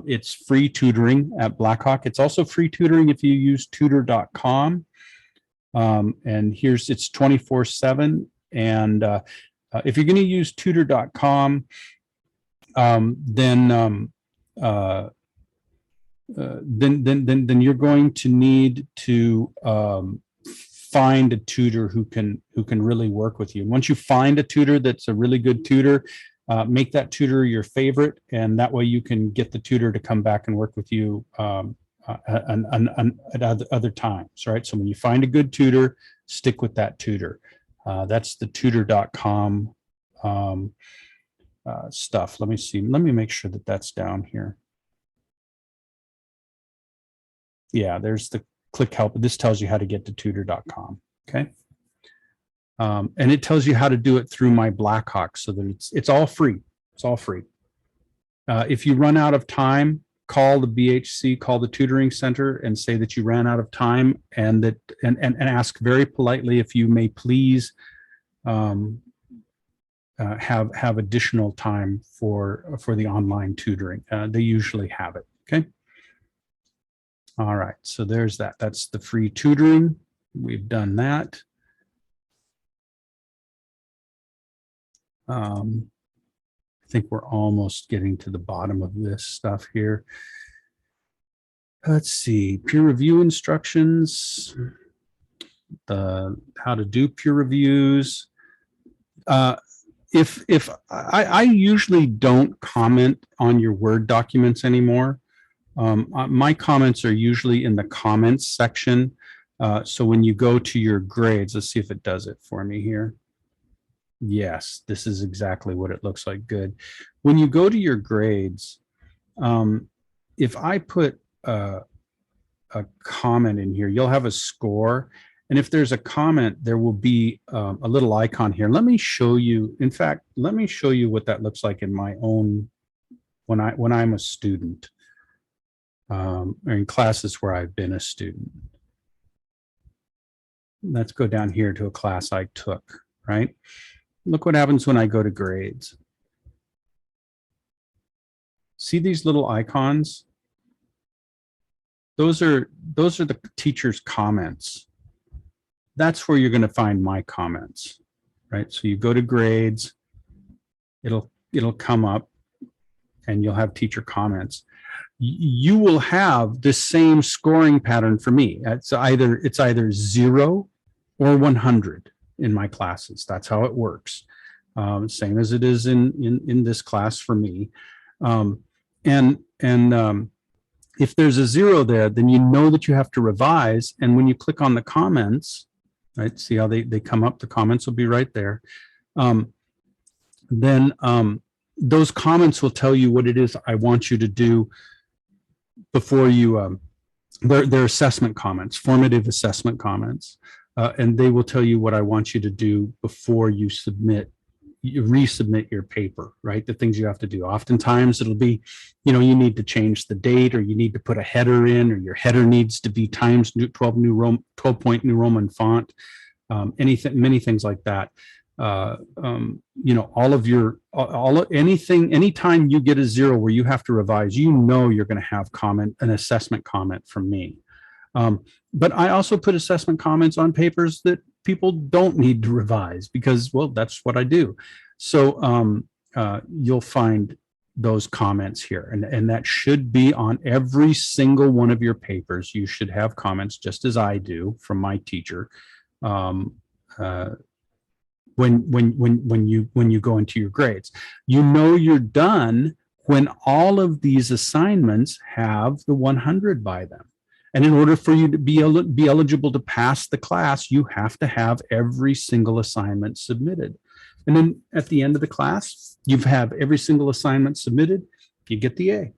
It's free tutoring at Blackhawk. It's also free tutoring if you use tutor.com. And it's 24/7. And if you're going to use tutor.com, then you're going to need to find a tutor who can really work with you. And once you find a tutor that's a really good tutor, make that tutor your favorite, and that way you can get the tutor to come back and work with you at other times, right? So when you find a good tutor, stick with that tutor. That's the tutor.com stuff. Let me see. Let me make sure that that's down here. Yeah, there's the click help. This tells you how to get to tutor.com. Okay. And it tells you how to do it through my Blackhawk, so that it's all free. It's all free. If you run out of time, call the BHC, call the tutoring center and say that you ran out of time, and ask very politely if you may please have additional time for the online tutoring. They usually have it. Okay. All right. So there's that. That's the free tutoring. We've done that. I think we're almost getting to the bottom of this stuff here. Let's see, peer review instructions, how to do peer reviews. If I usually don't comment on your Word documents anymore. My comments are usually in the comments section. So when you go to your grades, let's see if it does it for me here. Yes, this is exactly what it looks like. Good. When you go to your grades, if I put a comment in here, you'll have a score. And if there's a comment, there will be a little icon here. Let me show you. In fact, let me show you what that looks like in my own, when I'm a student, or in classes where I've been a student. Let's go down here to a class I took, right? Look what happens when I go to grades. See these little icons? Those are the teacher's comments. That's where you're going to find my comments, right? So you go to grades, it'll come up and you'll have teacher comments. You will have the same scoring pattern for me. It's either 0 or 100 in my classes. That's how it works. Same as it is in this class for me. If there's a 0 there, then you know that you have to revise. And when you click on the comments, right, see how they come up, the comments will be right there. Then those comments will tell you what it is I want you to do before you, they're assessment comments, formative assessment comments. And they will tell you what I want you to do before you resubmit your paper, right? The things you have to do. Oftentimes it'll be, you need to change the date, or you need to put a header in, or your header needs to be Times 12-point New Roman font, many things like that. Anytime you get a 0 where you have to revise, you're going to have an assessment comment from me. But I also put assessment comments on papers that people don't need to revise because, well, that's what I do. So you'll find those comments here, and that should be on every single one of your papers. You should have comments, just as I do from my teacher, when you go into your grades. You're done when all of these assignments have the 100 by them. And in order for you to be eligible to pass the class, you have to have every single assignment submitted. And then at the end of the class, You have every single assignment submitted, you get the A,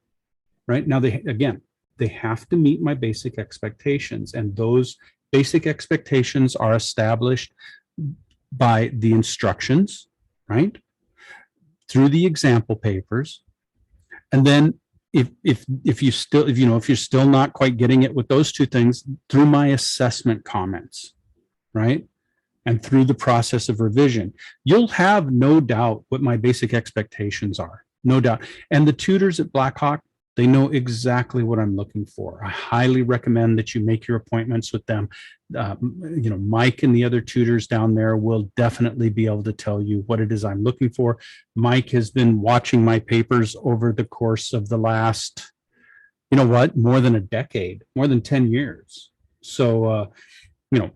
right? Now, they have to meet my basic expectations, and those basic expectations are established by the instructions, right? Through the example papers. And then if you're still not quite getting it with those two things, through my assessment comments, right? And through the process of revision, you'll have no doubt what my basic expectations are, no doubt. And the tutors at Blackhawk, they know exactly what I'm looking for. I highly recommend that you make your appointments with them. Mike and the other tutors down there will definitely be able to tell you what it is I'm looking for. Mike has been watching my papers over the course of the last, more than a decade, more than 10 years. So,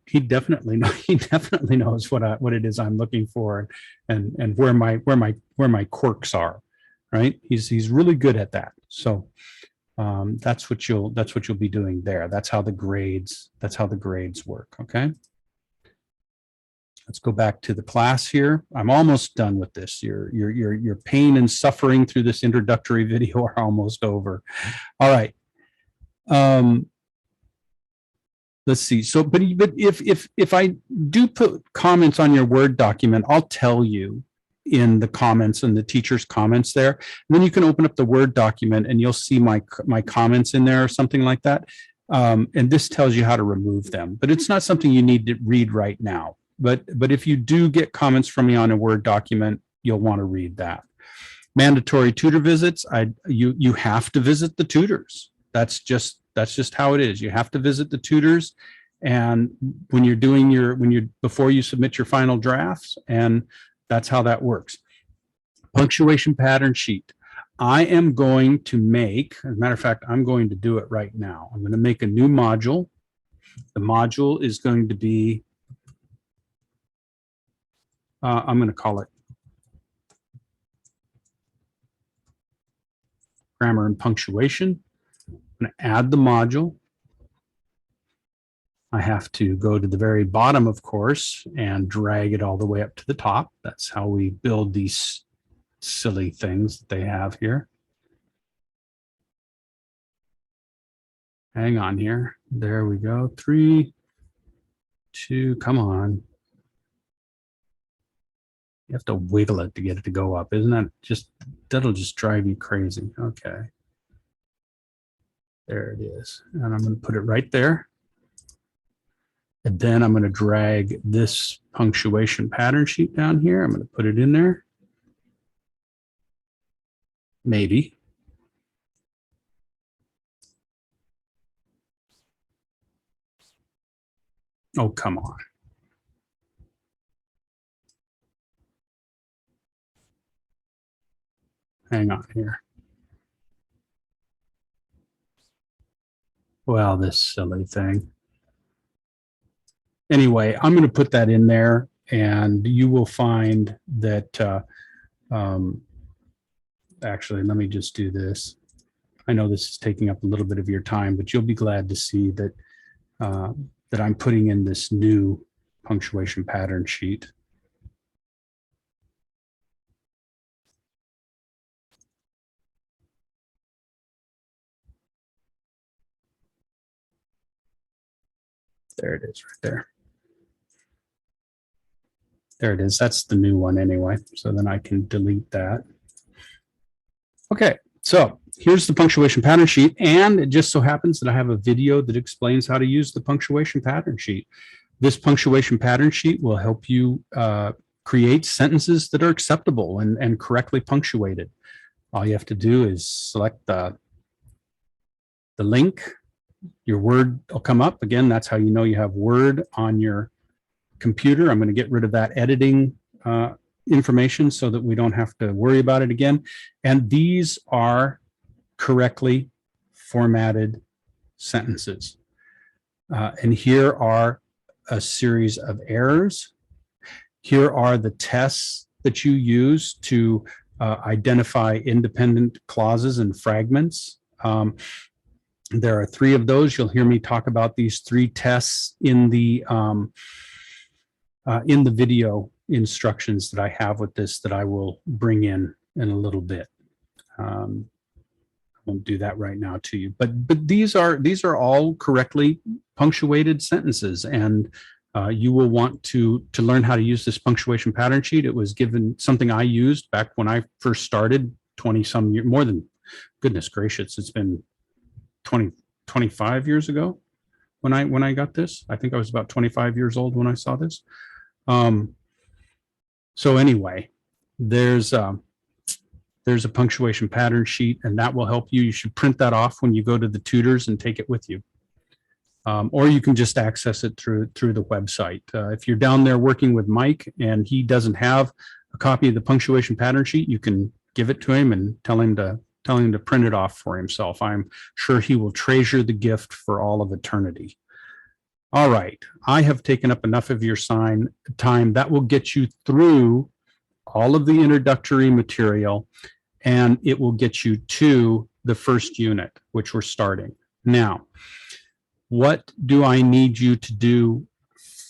he definitely knows what it is I'm looking for, and where my quirks are, right? He's really good at that. So that's what you'll be doing there. That's how the grades work. Okay. Let's go back to the class here. I'm almost done with this. Your pain and suffering through this introductory video are almost over. All right. Let's see. So, but if I do put comments on your Word document, I'll tell you in the comments and the teacher's comments there. And then you can open up the Word document and you'll see my comments in there or something like that. And this tells you how to remove them, but it's not something you need to read right now. But if you do get comments from me on a Word document, you'll want to read that. Mandatory tutor visits. You have to visit the tutors. That's just how it is. You have to visit the tutors, and when you're doing before you submit your final drafts, and that's how that works. Punctuation pattern sheet. I am going to make, as a matter of fact, I'm going to do it right now. I'm going to make a new module. The module is going to be, I'm going to call it Grammar and Punctuation. I'm going to add the module. I have to go to the very bottom, of course, and drag it all the way up to the top. That's how we build these silly things that they have here. Hang on here. There we go. 3, 2, come on. You have to wiggle it to get it to go up. Isn't that that'll just drive you crazy. Okay. There it is. And I'm going to put it right there. And then I'm going to drag this punctuation pattern sheet down here. I'm going to put it in there. Maybe. Oh, come on. Hang on here. Well, this silly thing. Anyway, I'm going to put that in there, and you will find that, actually, let me just do this. I know this is taking up a little bit of your time, but you'll be glad to see that, that I'm putting in this new punctuation pattern sheet. There it is right there. There it is. That's the new one anyway. So then I can delete that. Okay, so here's the punctuation pattern sheet. And it just so happens that I have a video that explains how to use the punctuation pattern sheet. This punctuation pattern sheet will help you create sentences that are acceptable and correctly punctuated. All you have to do is select the link. Your Word will come up. Again, that's how you know you have Word on your computer. I'm going to get rid of that editing information so that we don't have to worry about it again. And these are correctly formatted sentences. And here are a series of errors. Here are the tests that you use to identify independent clauses and fragments. There are 3 of those. You'll hear me talk about these 3 tests in the video instructions that I have with this that I will bring in in a little bit. I won't do that right now to you, but these are all correctly punctuated sentences, and you will want to learn how to use this punctuation pattern sheet. It was given something I used back when I first started 20 some years, more than, goodness gracious, it's been 25 years ago when I got this. I think I was about 25 years old when I saw this. So anyway, there's a punctuation pattern sheet, and that will help you. You should print that off when you go to the tutors and take it with you. Or you can just access it through the website. If you're down there working with Mike and he doesn't have a copy of the punctuation pattern sheet, you can give it to him and tell him to print it off for himself. I'm sure he will treasure the gift for all of eternity. All right, I have taken up enough of your time. That will get you through all of the introductory material, and it will get you to the first unit, which we're starting now. What do I need you to do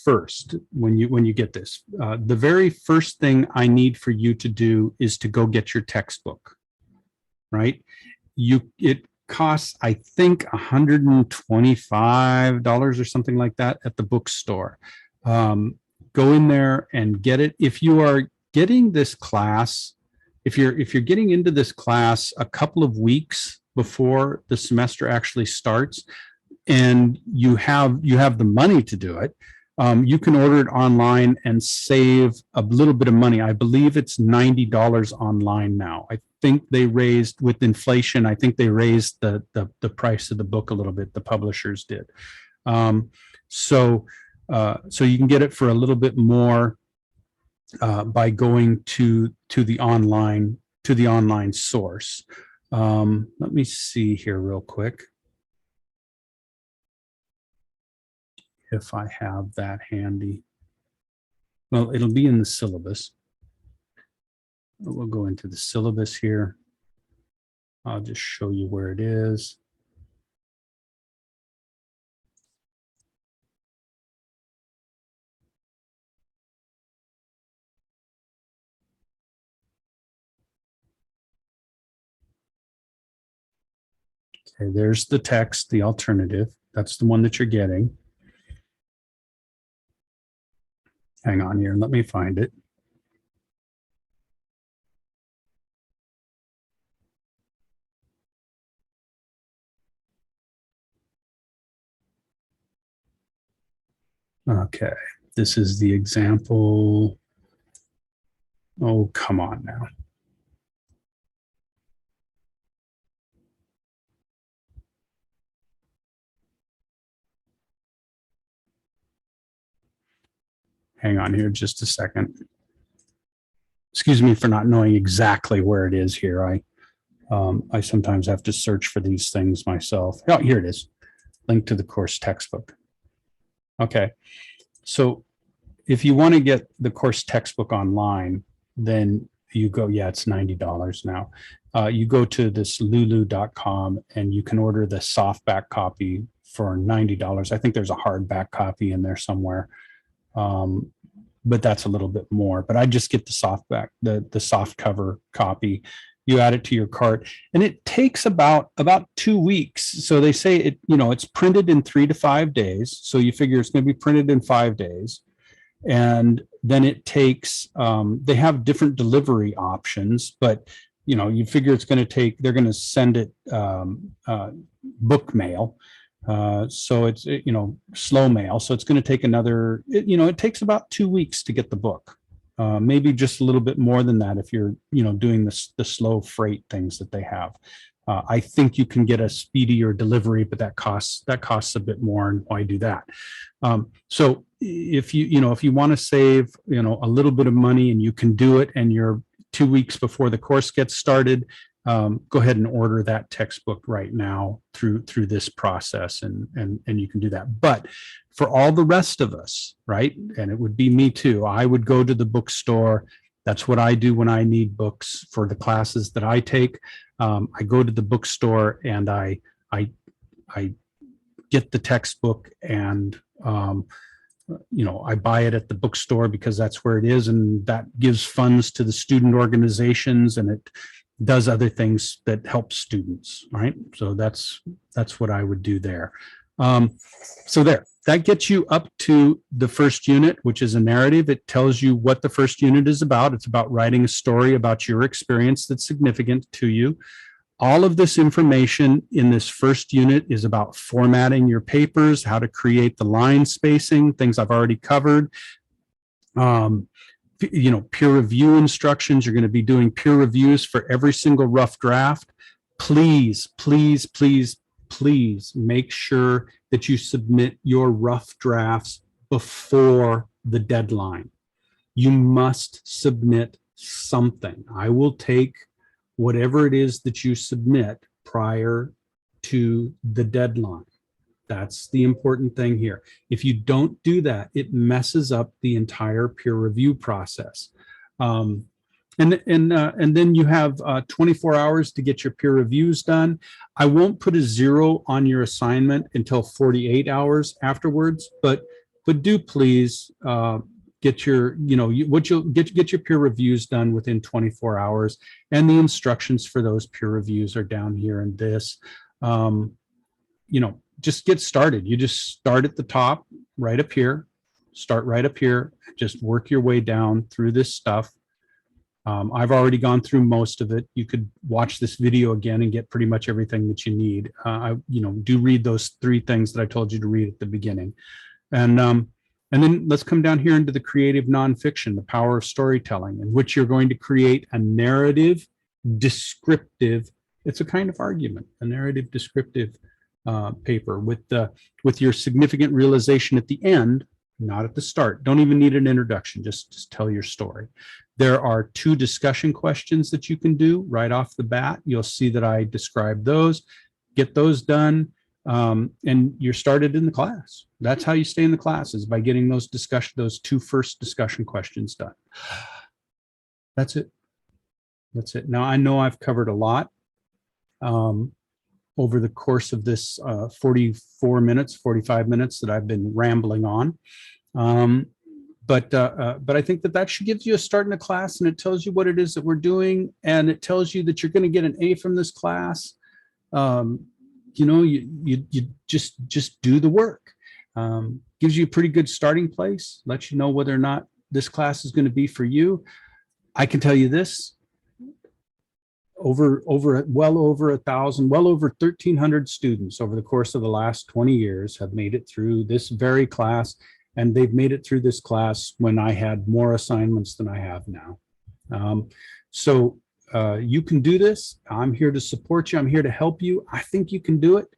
first when you get this? The very first thing I need for you to do is to go get your textbook, right? It costs, I think, $125 or something like that at the bookstore. Go in there and get it. If you are getting this class, if you're getting into this class a couple of weeks before the semester actually starts, and you have the money to do it, you can order it online and save a little bit of money. I believe it's $90 online now. I think they raised, with inflation, I think they raised the price of the book a little bit. The publishers did. So you can get it for a little bit more by going to the online source. Let me see here real quick if I have that handy. Well, it'll be in the syllabus. We'll go into the syllabus here. I'll just show you where it is. Okay, there's the text, the alternative. That's the one that you're getting. Hang on here, let me find it. Okay, this is the example. Oh, come on now. Hang on here just a second. Excuse me for not knowing exactly where it is here. I sometimes have to search for these things myself. Oh, here it is. Link to the course textbook. Okay, so if you want to get the course textbook online, then you go, yeah, it's $90 now. You go to this lulu.com and you can order the softback copy for $90. I think there's a hardback copy in there somewhere. But that's a little bit more. But I just get the softback, the soft cover copy. You add it to your cart, and it takes about 2 weeks. So they say it, it's printed in 3 to 5 days. So you figure it's going to be printed in 5 days, and then it takes. They have different delivery options, but you figure it's going to take. They're going to send it book mail. So it's, slow mail. So it's going to take another, it takes about 2 weeks to get the book. Maybe just a little bit more than that if you're, doing the slow freight things that they have. I think you can get a speedier delivery, but that costs a bit more. And why do that? So if you want to save, a little bit of money and you can do it, and you're 2 weeks before the course gets started, go ahead and order that textbook right now through this process, and you can do that. But for all the rest of us, right, and it would be me too, I would go to the bookstore. That's what I do when I need books for the classes that I take. I go to the bookstore and I get the textbook, and I buy it at the bookstore because that's where it is, and that gives funds to the student organizations, and it does other things that help students, right? So that's what I would do there. So that gets you up to the first unit, which is a narrative. It tells you what the first unit is about. It's about writing a story about your experience that's significant to you. All of this information in this first unit is about formatting your papers, how to create the line spacing, things I've already covered. Peer review instructions. You're going to be doing peer reviews for every single rough draft. Please, please, please, please make sure that you submit your rough drafts before the deadline. You must submit something. I will take whatever it is that you submit prior to the deadline. That's the important thing here. If you don't do that, it messes up the entire peer review process. And then you have 24 hours to get your peer reviews done. I won't put a 0 on your assignment until 48 hours afterwards, but do please get your, get your peer reviews done within 24 hours. And the instructions for those peer reviews are down here in this. Just get started. You just start at the top, right up here, start right up here, just work your way down through this stuff. I've already gone through most of it. You could watch this video again and get pretty much everything that you need. Do read those 3 things that I told you to read at the beginning. And then let's come down here into the creative nonfiction, the power of storytelling, in which you're going to create a narrative, descriptive, it's a kind of argument, a narrative descriptive paper with your significant realization at the end, not at the start. Don't even need an introduction, just tell your story. There are 2 discussion questions that you can do right off the bat. You'll see that I describe those. Get those done, and you're started in the class. That's how you stay in the class, is by getting those 2 first discussion questions done. That's it. That's it. Now, I know I've covered a lot over the course of this 45 minutes that I've been rambling on. But I think that should give you a start in the class, and it tells you what it is that we're doing, and it tells you that you're going to get an A from this class. You just do the work. Gives you a pretty good starting place, lets you know whether or not this class is going to be for you. I can tell you this, well over 1,300 students over the course of the last 20 years have made it through this very class, and they've made it through this class when I had more assignments than I have now. So you can do this. I'm here to support you. I'm here to help you. I think you can do it,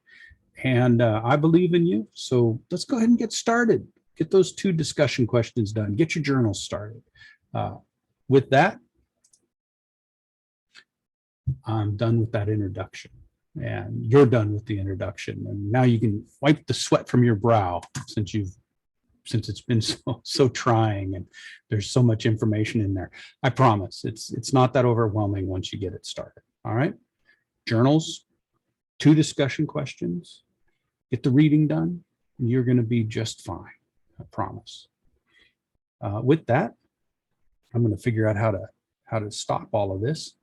and I believe in you. So let's go ahead and get started. Get those 2 discussion questions done. Get your journals started. With that, I'm done with that introduction, and you're done with the introduction. And now you can wipe the sweat from your brow, since it's been so trying, and there's so much information in there. I promise it's not that overwhelming once you get it started. All right. Journals, 2 discussion questions, get the reading done, and you're going to be just fine. I promise. With that, I'm going to figure out how to stop all of this.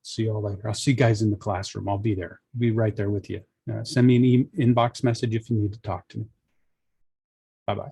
See you all later. I'll see you guys in the classroom. I'll be there. I'll be right there with you. Send me an inbox message if you need to talk to me. Bye-bye.